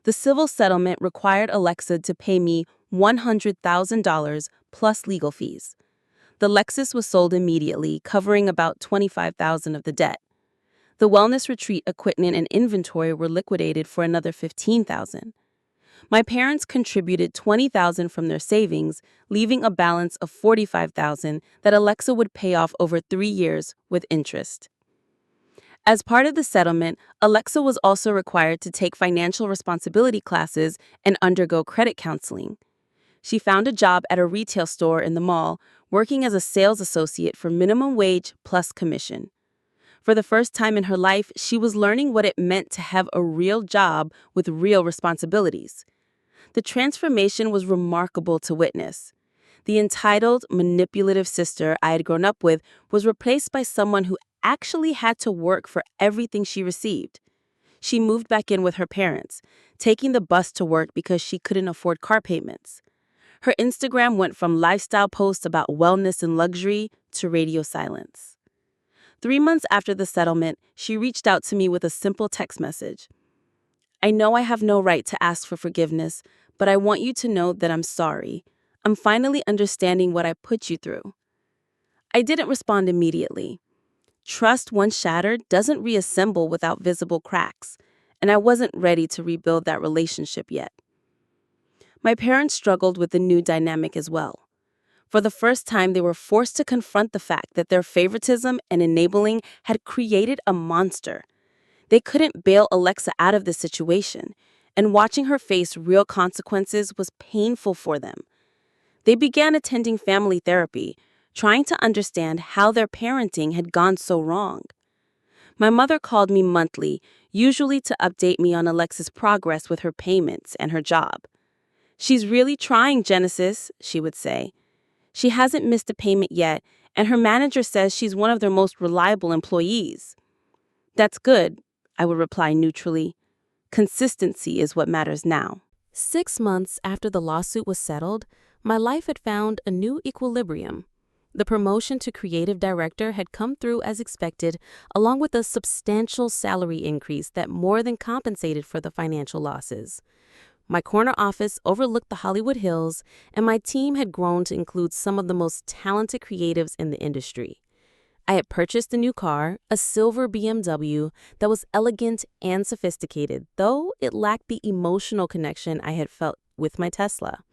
[SPEAKER 2] The civil settlement required Alexa to pay me $100,000 plus legal fees. The Lexus was sold immediately, covering about $25,000 of the debt. The wellness retreat equipment and inventory were liquidated for another $15,000. My parents contributed $20,000 from their savings, leaving a balance of $45,000 that Alexa would pay off over 3 years with interest. As part of the settlement, Alexa was also required to take financial responsibility classes and undergo credit counseling. She found a job at a retail store in the mall, working as a sales associate for minimum wage plus commission. For the first time in her life, she was learning what it meant to have a real job with real responsibilities. The transformation was remarkable to witness. The entitled, manipulative sister I had grown up with was replaced by someone who actually had to work for everything she received. She moved back in with her parents, taking the bus to work because she couldn't afford car payments. Her Instagram went from lifestyle posts about wellness and luxury to radio silence. 3 months after the settlement, she reached out to me with a simple text message. I know I have no right to ask for forgiveness, but I want you to know that I'm sorry. I'm finally understanding what I put you through. I didn't respond immediately. Trust once shattered doesn't reassemble without visible cracks, and I wasn't ready to rebuild that relationship yet. My parents struggled with the new dynamic as well. For the first time, they were forced to confront the fact that their favoritism and enabling had created a monster. They couldn't bail Alexa out of the situation, and watching her face real consequences was painful for them. They began attending family therapy, trying to understand how their parenting had gone so wrong. My mother called me monthly, usually to update me on Alexa's progress with her payments and her job. She's really trying, Genesis, she would say. She hasn't missed a payment yet, and her manager says she's one of their most reliable employees. That's good, I would reply neutrally. Consistency is what matters now. 6 months after the lawsuit was settled, my life had found a new equilibrium. The promotion to creative director had come through as expected, along with a substantial salary increase that more than compensated for the financial losses. My corner office overlooked the Hollywood Hills, and my team had grown to include some of the most talented creatives in the industry. I had purchased a new car, a silver BMW, that was elegant and sophisticated, though it lacked the emotional connection I had felt with my Tesla.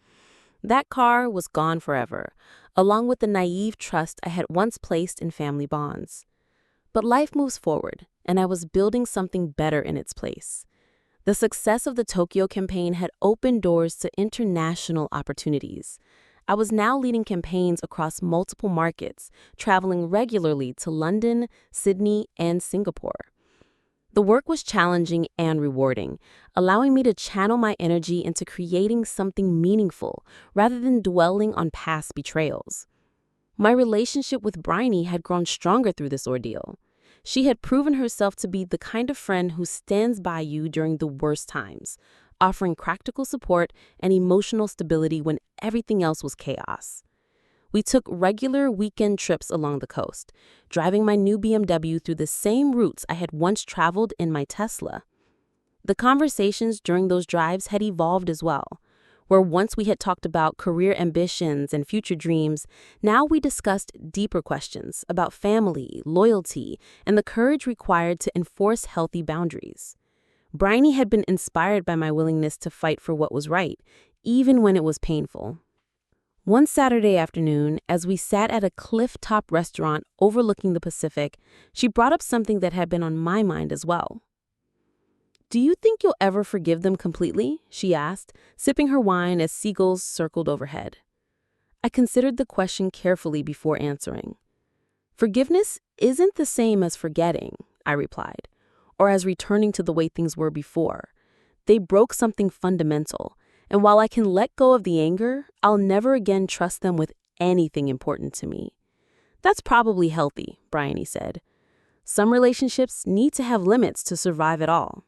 [SPEAKER 2] That car was gone forever, along with the naive trust I had once placed in family bonds. But life moves forward, and I was building something better in its place. The success of the Tokyo campaign had opened doors to international opportunities. I was now leading campaigns across multiple markets, traveling regularly to London, Sydney, and Singapore. The work was challenging and rewarding, allowing me to channel my energy into creating something meaningful rather than dwelling on past betrayals. My relationship with Bryony had grown stronger through this ordeal. She had proven herself to be the kind of friend who stands by you during the worst times, offering practical support and emotional stability when everything else was chaos. We took regular weekend trips along the coast, driving my new BMW through the same routes I had once traveled in my Tesla. The conversations during those drives had evolved as well. where once we had talked about career ambitions and future dreams, now we discussed deeper questions about family, loyalty, and the courage required to enforce healthy boundaries. Bryony had been inspired by my willingness to fight for what was right, even when it was painful. One Saturday afternoon, as we sat at a cliff-top restaurant overlooking the Pacific, she brought up something that had been on my mind as well. "Do you think you'll ever forgive them completely?" she asked, sipping her wine as seagulls circled overhead. I considered the question carefully before answering. "Forgiveness isn't the same as forgetting," I replied, "or as returning to the way things were before. They broke something fundamental, and while I can let go of the anger, I'll never again trust them with anything important to me." "That's probably healthy," Bryony said. "Some relationships need to have limits to survive at all."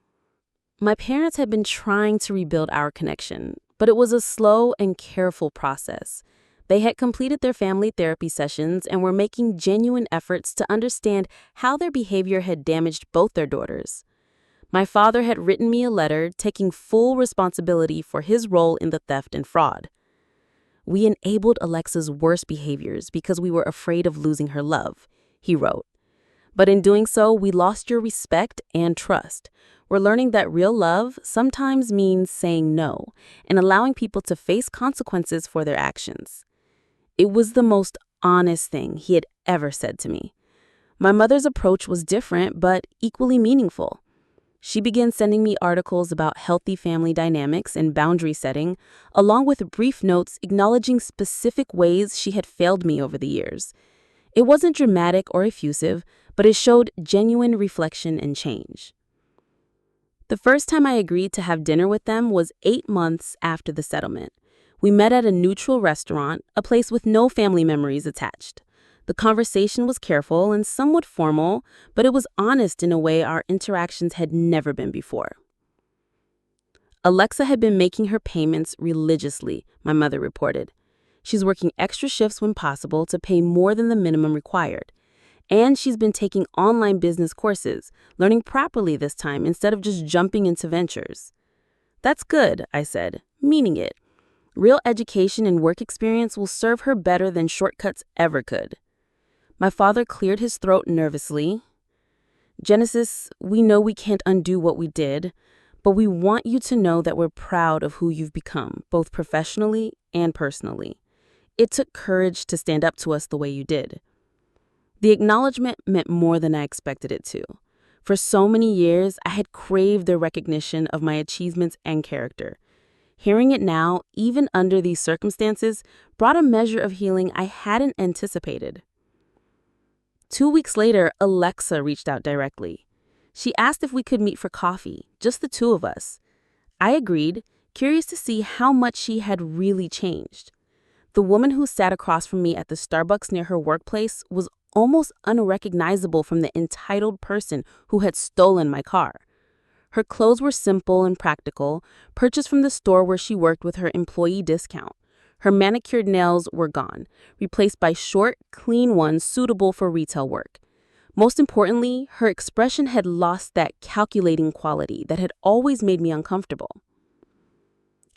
[SPEAKER 2] My parents had been trying to rebuild our connection, but it was a slow and careful process. They had completed their family therapy sessions and were making genuine efforts to understand how their behavior had damaged both their daughters. My father had written me a letter taking full responsibility for his role in the theft and fraud. "We enabled Alexa's worst behaviors because we were afraid of losing her love," he wrote. "But in doing so, we lost your respect and trust. We're learning that real love sometimes means saying no and allowing people to face consequences for their actions." It was the most honest thing he had ever said to me. My mother's approach was different, but equally meaningful. She began sending me articles about healthy family dynamics and boundary setting, along with brief notes acknowledging specific ways she had failed me over the years. It wasn't dramatic or effusive, but it showed genuine reflection and change. The first time I agreed to have dinner with them was 8 months after the settlement. We met at a neutral restaurant, a place with no family memories attached. The conversation was careful and somewhat formal, but it was honest in a way our interactions had never been before. Alexa had been making her payments religiously, my mother reported. She's working extra shifts when possible to pay more than the minimum required. And she's been taking online business courses, learning properly this time instead of just jumping into ventures. "That's good," I said, meaning it. "Real education and work experience will serve her better than shortcuts ever could." My father cleared his throat nervously. "Genesis, we know we can't undo what we did, but we want you to know that we're proud of who you've become, both professionally and personally. It took courage to stand up to us the way you did." The acknowledgement meant more than I expected it to. For so many years, I had craved the recognition of my achievements and character. Hearing it now, even under these circumstances, brought a measure of healing I hadn't anticipated. 2 weeks later, Alexa reached out directly. She asked if we could meet for coffee, just the two of us. I agreed, curious to see how much she had really changed. The woman who sat across from me at the Starbucks near her workplace was almost unrecognizable from the entitled person who had stolen my car. Her clothes were simple and practical, purchased from the store where she worked with her employee discount. Her manicured nails were gone, replaced by short, clean ones suitable for retail work. Most importantly, her expression had lost that calculating quality that had always made me uncomfortable.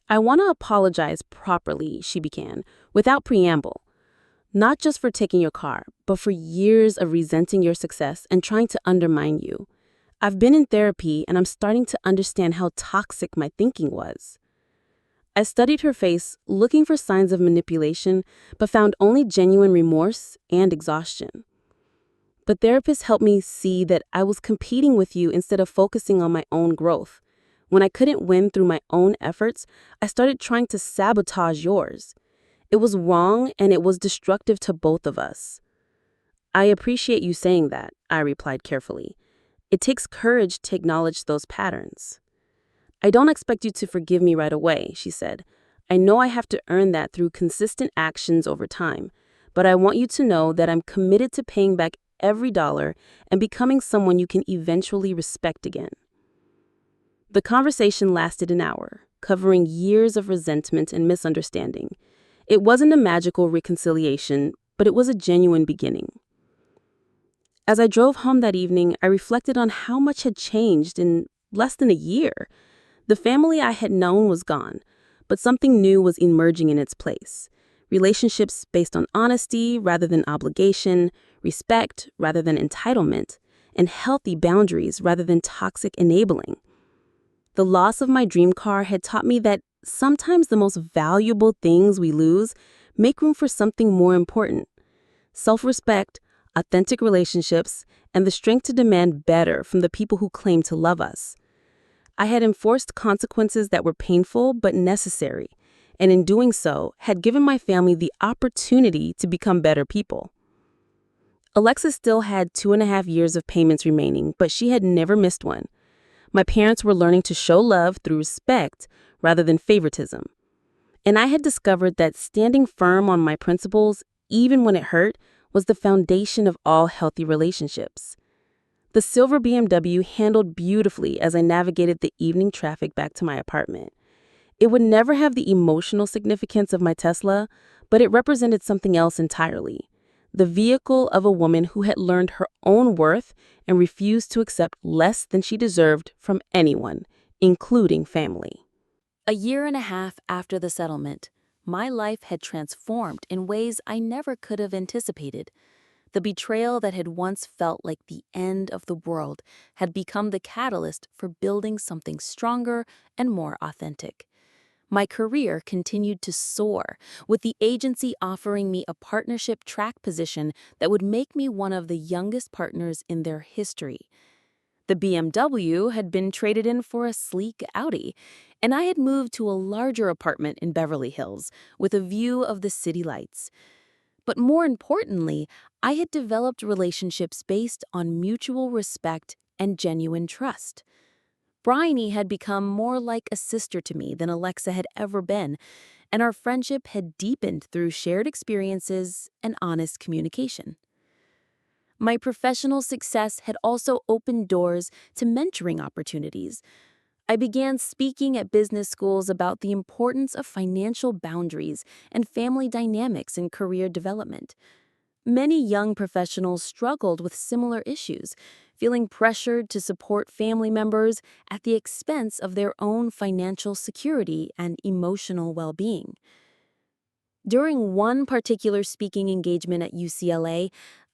[SPEAKER 2] "I want to apologize properly," she began, without preamble. "Not just for taking your car, but for years of resenting your success and trying to undermine you. I've been in therapy and I'm starting to understand how toxic my thinking was." I studied her face, looking for signs of manipulation, but found only genuine remorse and exhaustion. "The therapist helped me see that I was competing with you instead of focusing on my own growth. When I couldn't win through my own efforts, I started trying to sabotage yours. It was wrong and it was destructive to both of us." "I appreciate you saying that," I replied carefully. "It takes courage to acknowledge those patterns." "I don't expect you to forgive me right away," she said. "I know I have to earn that through consistent actions over time, but I want you to know that I'm committed to paying back every dollar and becoming someone you can eventually respect again." The conversation lasted an hour, covering years of resentment and misunderstanding. It wasn't a magical reconciliation, but it was a genuine beginning. As I drove home that evening, I reflected on how much had changed in less than a year. The family I had known was gone, but something new was emerging in its place. Relationships based on honesty rather than obligation, respect rather than entitlement, and healthy boundaries rather than toxic enabling. The loss of my dream car had taught me that sometimes the most valuable things we lose make room for something more important: self-respect, authentic relationships, and the strength to demand better from the people who claim to love us. I had enforced consequences that were painful but necessary, and in doing so, had given my family the opportunity to become better people. Alexa still had 2.5 years of payments remaining, but she had never missed one. My parents were learning to show love through respect rather than favoritism. And I had discovered that standing firm on my principles, even when it hurt, was the foundation of all healthy relationships. The silver BMW handled beautifully as I navigated the evening traffic back to my apartment. It would never have the emotional significance of my Tesla, but it represented something else entirely: the vehicle of a woman who had learned her own worth and refused to accept less than she deserved from anyone, including family. A year and a half after the settlement, my life had transformed in ways I never could have anticipated. The betrayal that had once felt like the end of the world had become the catalyst for building something stronger and more authentic. My career continued to soar, with the agency offering me a partnership track position that would make me one of the youngest partners in their history. The BMW had been traded in for a sleek Audi, and I had moved to a larger apartment in Beverly Hills with a view of the city lights. But more importantly, I had developed relationships based on mutual respect and genuine trust. Bryony had become more like a sister to me than Alexa had ever been, and our friendship had deepened through shared experiences and honest communication. My professional success had also opened doors to mentoring opportunities. I began speaking at business schools about the importance of financial boundaries and family dynamics in career development. Many young professionals struggled with similar issues, feeling pressured to support family members at the expense of their own financial security and emotional well-being. During one particular speaking engagement at UCLA,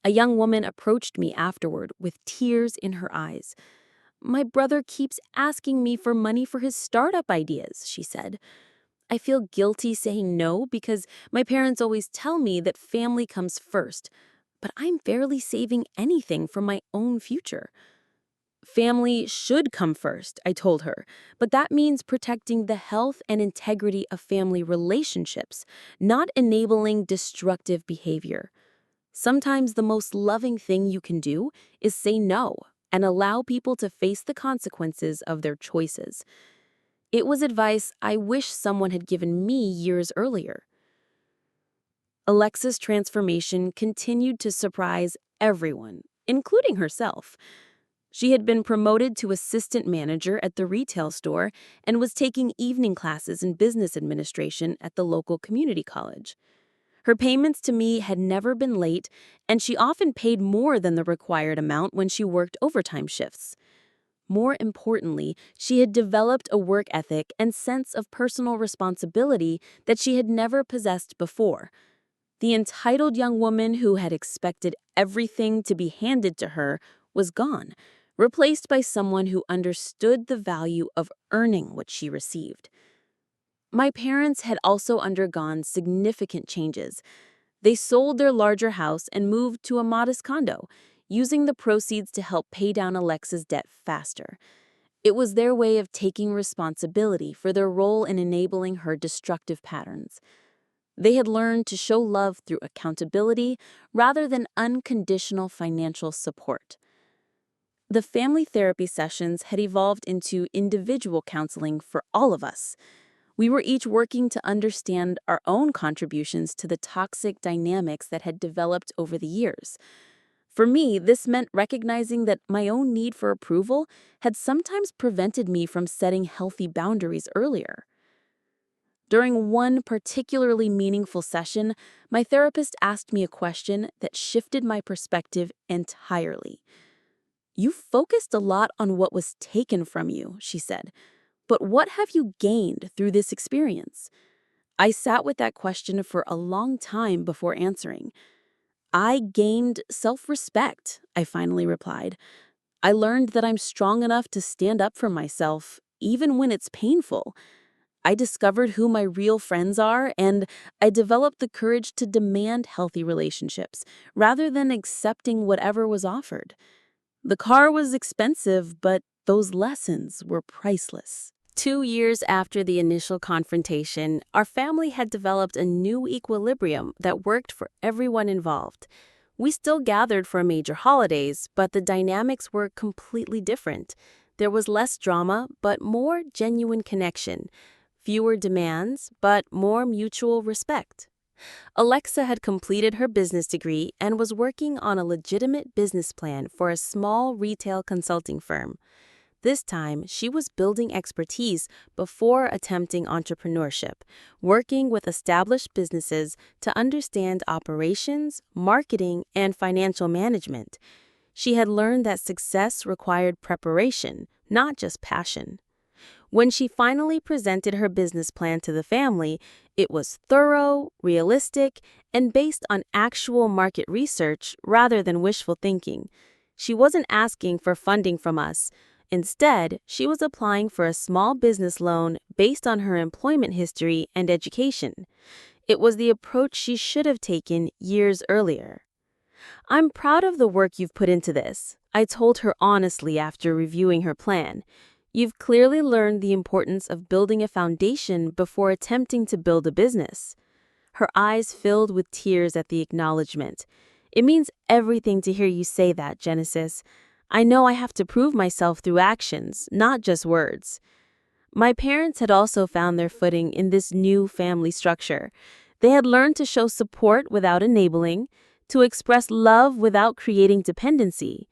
[SPEAKER 2] a young woman approached me afterward with tears in her eyes. "My brother keeps asking me for money for his startup ideas," she said. "I feel guilty saying no because my parents always tell me that family comes first, but I'm barely saving anything for my own future." "Family should come first," I told her, "but that means protecting the health and integrity of family relationships, not enabling destructive behavior. Sometimes the most loving thing you can do is say no and allow people to face the consequences of their choices." It was advice I wish someone had given me years earlier. Alexa's transformation continued to surprise everyone, including herself. She had been promoted to assistant manager at the retail store and was taking evening classes in business administration at the local community college. Her payments to me had never been late, and she often paid more than the required amount when she worked overtime shifts. More importantly, she had developed a work ethic and sense of personal responsibility that she had never possessed before. The entitled young woman who had expected everything to be handed to her was gone, replaced by someone who understood the value of earning what she received. My parents had also undergone significant changes. They sold their larger house and moved to a modest condo, using the proceeds to help pay down Alexa's debt faster. It was their way of taking responsibility for their role in enabling her destructive patterns. They had learned to show love through accountability rather than unconditional financial support. The family therapy sessions had evolved into individual counseling for all of us. We were each working to understand our own contributions to the toxic dynamics that had developed over the years. For me, this meant recognizing that my own need for approval had sometimes prevented me from setting healthy boundaries earlier. During one particularly meaningful session, my therapist asked me a question that shifted my perspective entirely. "You focused a lot on what was taken from you," she said, But what have you gained through this experience? I sat with that question for a long time before answering. I gained self-respect, I finally replied. I learned that I'm strong enough to stand up for myself, even when it's painful. I discovered who my real friends are, and I developed the courage to demand healthy relationships, rather than accepting whatever was offered. The car was expensive, but those lessons were priceless. 2 years after the initial confrontation, our family had developed a new equilibrium that worked for everyone involved. We still gathered for major holidays, but the dynamics were completely different. There was less drama, but more genuine connection. Fewer demands, but more mutual respect. Alexa had completed her business degree and was working on a legitimate business plan for a small retail consulting firm. This time, she was building expertise before attempting entrepreneurship, working with established businesses to understand operations, marketing, and financial management. She had learned that success required preparation, not just passion. When she finally presented her business plan to the family, it was thorough, realistic, and based on actual market research rather than wishful thinking. She wasn't asking for funding from us. Instead, she was applying for a small business loan based on her employment history and education. It was the approach she should have taken years earlier. "I'm proud of the work you've put into this," I told her honestly after reviewing her plan. "You've clearly learned the importance of building a foundation before attempting to build a business." Her eyes filled with tears at the acknowledgement. "It means everything to hear you say that, Genesis. I know I have to prove myself through actions, not just words." My parents had also found their footing in this new family structure. They had learned to show support without enabling, to express love without creating dependency.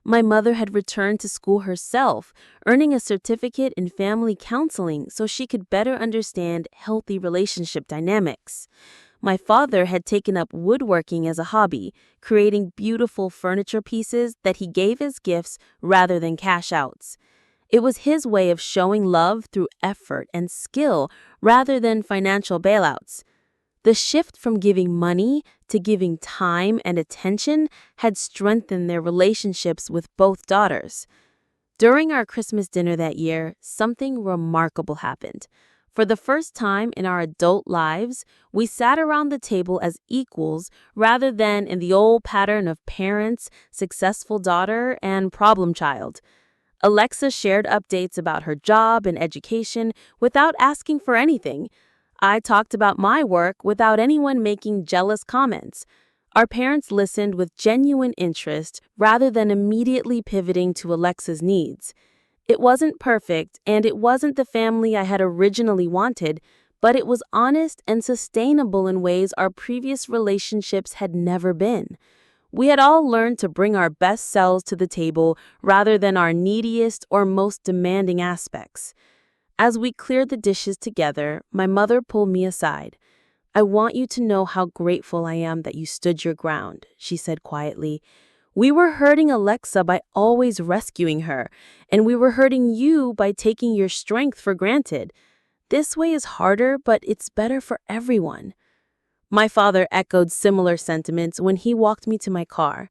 [SPEAKER 2] My mother had returned to school herself, earning a certificate in family counseling so she could better understand healthy relationship dynamics. My father had taken up woodworking as a hobby, creating beautiful furniture pieces that he gave as gifts rather than cash outs. It was his way of showing love through effort and skill rather than financial bailouts. The shift from giving money to giving time and attention had strengthened their relationships with both daughters. During our Christmas dinner that year, something remarkable happened. For the first time in our adult lives, we sat around the table as equals rather than in the old pattern of parents, successful daughter, and problem child. Alexa shared updates about her job and education without asking for anything. I talked about my work without anyone making jealous comments. Our parents listened with genuine interest rather than immediately pivoting to Alexa's needs. It wasn't perfect, and it wasn't the family I had originally wanted, but it was honest and sustainable in ways our previous relationships had never been. We had all learned to bring our best selves to the table rather than our neediest or most demanding aspects. As we cleared the dishes together, my mother pulled me aside. "I want you to know how grateful I am that you stood your ground," she said quietly. "We were hurting Alexa by always rescuing her, and we were hurting you by taking your strength for granted. This way is harder, but it's better for everyone." My father echoed similar sentiments when he walked me to my car.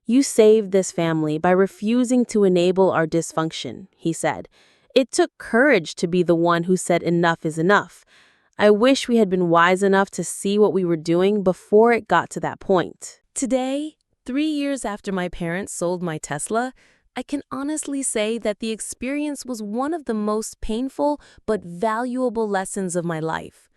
[SPEAKER 2] "You saved this family by refusing to enable our dysfunction," he said. "It took courage to be the one who said enough is enough. I wish we had been wise enough to see what we were doing before it got to that point." Today, 3 years after my parents sold my Tesla, I can honestly say that the experience was one of the most painful but valuable lessons of my life.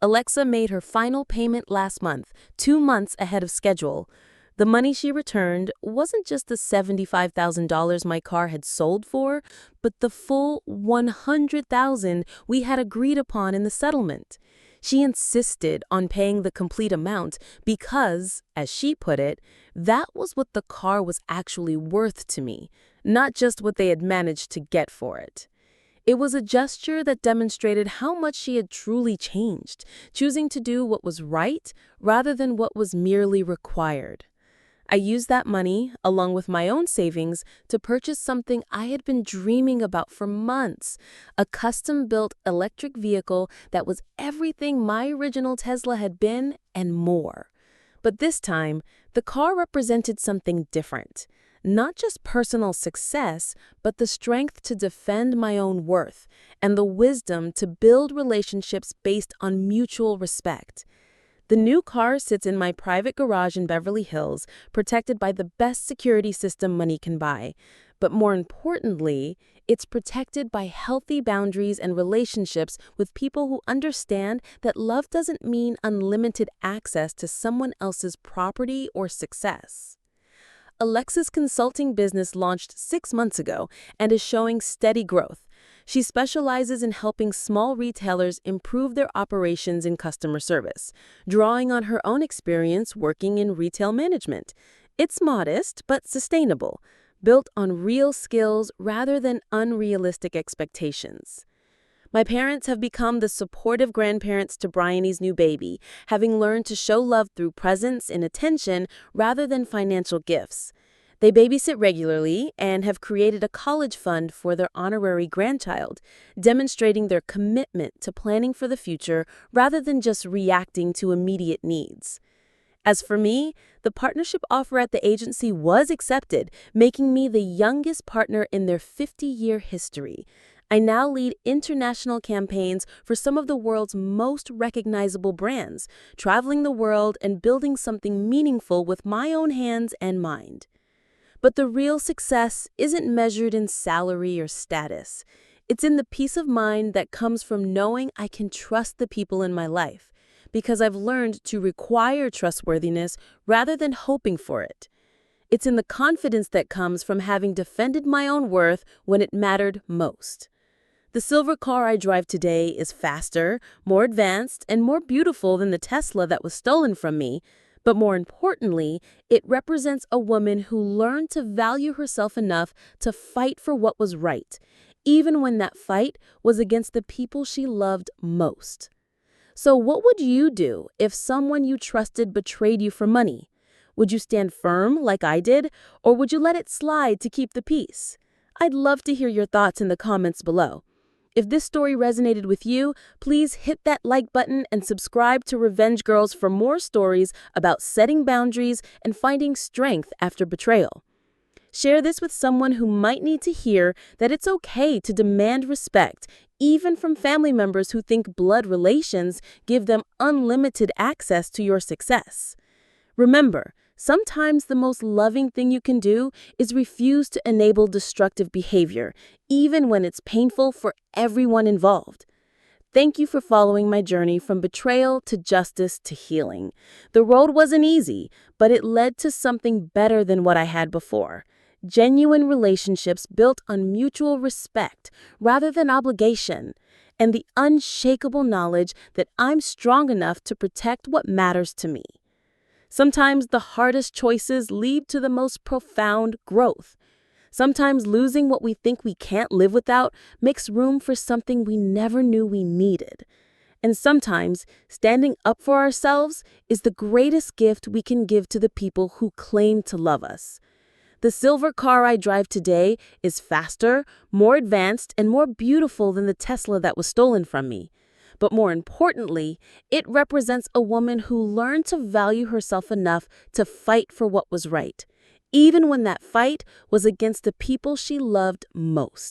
[SPEAKER 2] Alexa made her final payment last month, 2 months ahead of schedule. The money she returned wasn't just the $75,000 my car had sold for, but the full $100,000 we had agreed upon in the settlement. She insisted on paying the complete amount because, as she put it, that was what the car was actually worth to me, not just what they had managed to get for it. It was a gesture that demonstrated how much she had truly changed, choosing to do what was right rather than what was merely required. I used that money, along with my own savings, to purchase something I had been dreaming about for months, a custom-built electric vehicle that was everything my original Tesla had been and more. But this time, the car represented something different. Not just personal success, but the strength to defend my own worth and the wisdom to build relationships based on mutual respect. The new car sits in my private garage in Beverly Hills, protected by the best security system money can buy. But more importantly, it's protected by healthy boundaries and relationships with people who understand that love doesn't mean unlimited access to someone else's property or success. A Lexus consulting business launched 6 months ago and is showing steady growth. She specializes in helping small retailers improve their operations in customer service, drawing on her own experience working in retail management. It's modest but sustainable, built on real skills rather than unrealistic expectations. My parents have become the supportive grandparents to Bryony's new baby, having learned to show love through presence and attention rather than financial gifts. They babysit regularly and have created a college fund for their honorary grandchild, demonstrating their commitment to planning for the future rather than just reacting to immediate needs. As for me, the partnership offer at the agency was accepted, making me the youngest partner in their 50-year history. I now lead international campaigns for some of the world's most recognizable brands, traveling the world and building something meaningful with my own hands and mind. But the real success isn't measured in salary or status. It's in the peace of mind that comes from knowing I can trust the people in my life, because I've learned to require trustworthiness rather than hoping for it. It's in the confidence that comes from having defended my own worth when it mattered most. The silver car I drive today is faster, more advanced, and more beautiful than the Tesla that was stolen from me. But more importantly, it represents a woman who learned to value herself enough to fight for what was right, even when that fight was against the people she loved most. So what would you do if someone you trusted betrayed you for money? Would you stand firm like I did, or would you let it slide to keep the peace? I'd love to hear your thoughts in the comments below. If this story resonated with you, please hit that like button and subscribe to Revenge Girls for more stories about setting boundaries and finding strength after betrayal. Share this with someone who might need to hear that it's okay to demand respect, even from family members who think blood relations give them unlimited access to your success. Remember, sometimes the most loving thing you can do is refuse to enable destructive behavior, even when it's painful for everyone involved. Thank you for following my journey from betrayal to justice to healing. The road wasn't easy, but it led to something better than what I had before. Genuine relationships built on mutual respect rather than obligation, and the unshakable knowledge that I'm strong enough to protect what matters to me. Sometimes the hardest choices lead to the most profound growth. Sometimes losing what we think we can't live without makes room for something we never knew we needed. And sometimes standing up for ourselves is the greatest gift we can give to the people who claim to love us. The silver car I drive today is faster, more advanced, and more beautiful than the Tesla that was stolen from me. But more importantly, it represents a woman who learned to value herself enough to fight for what was right, even when that fight was against the people she loved most.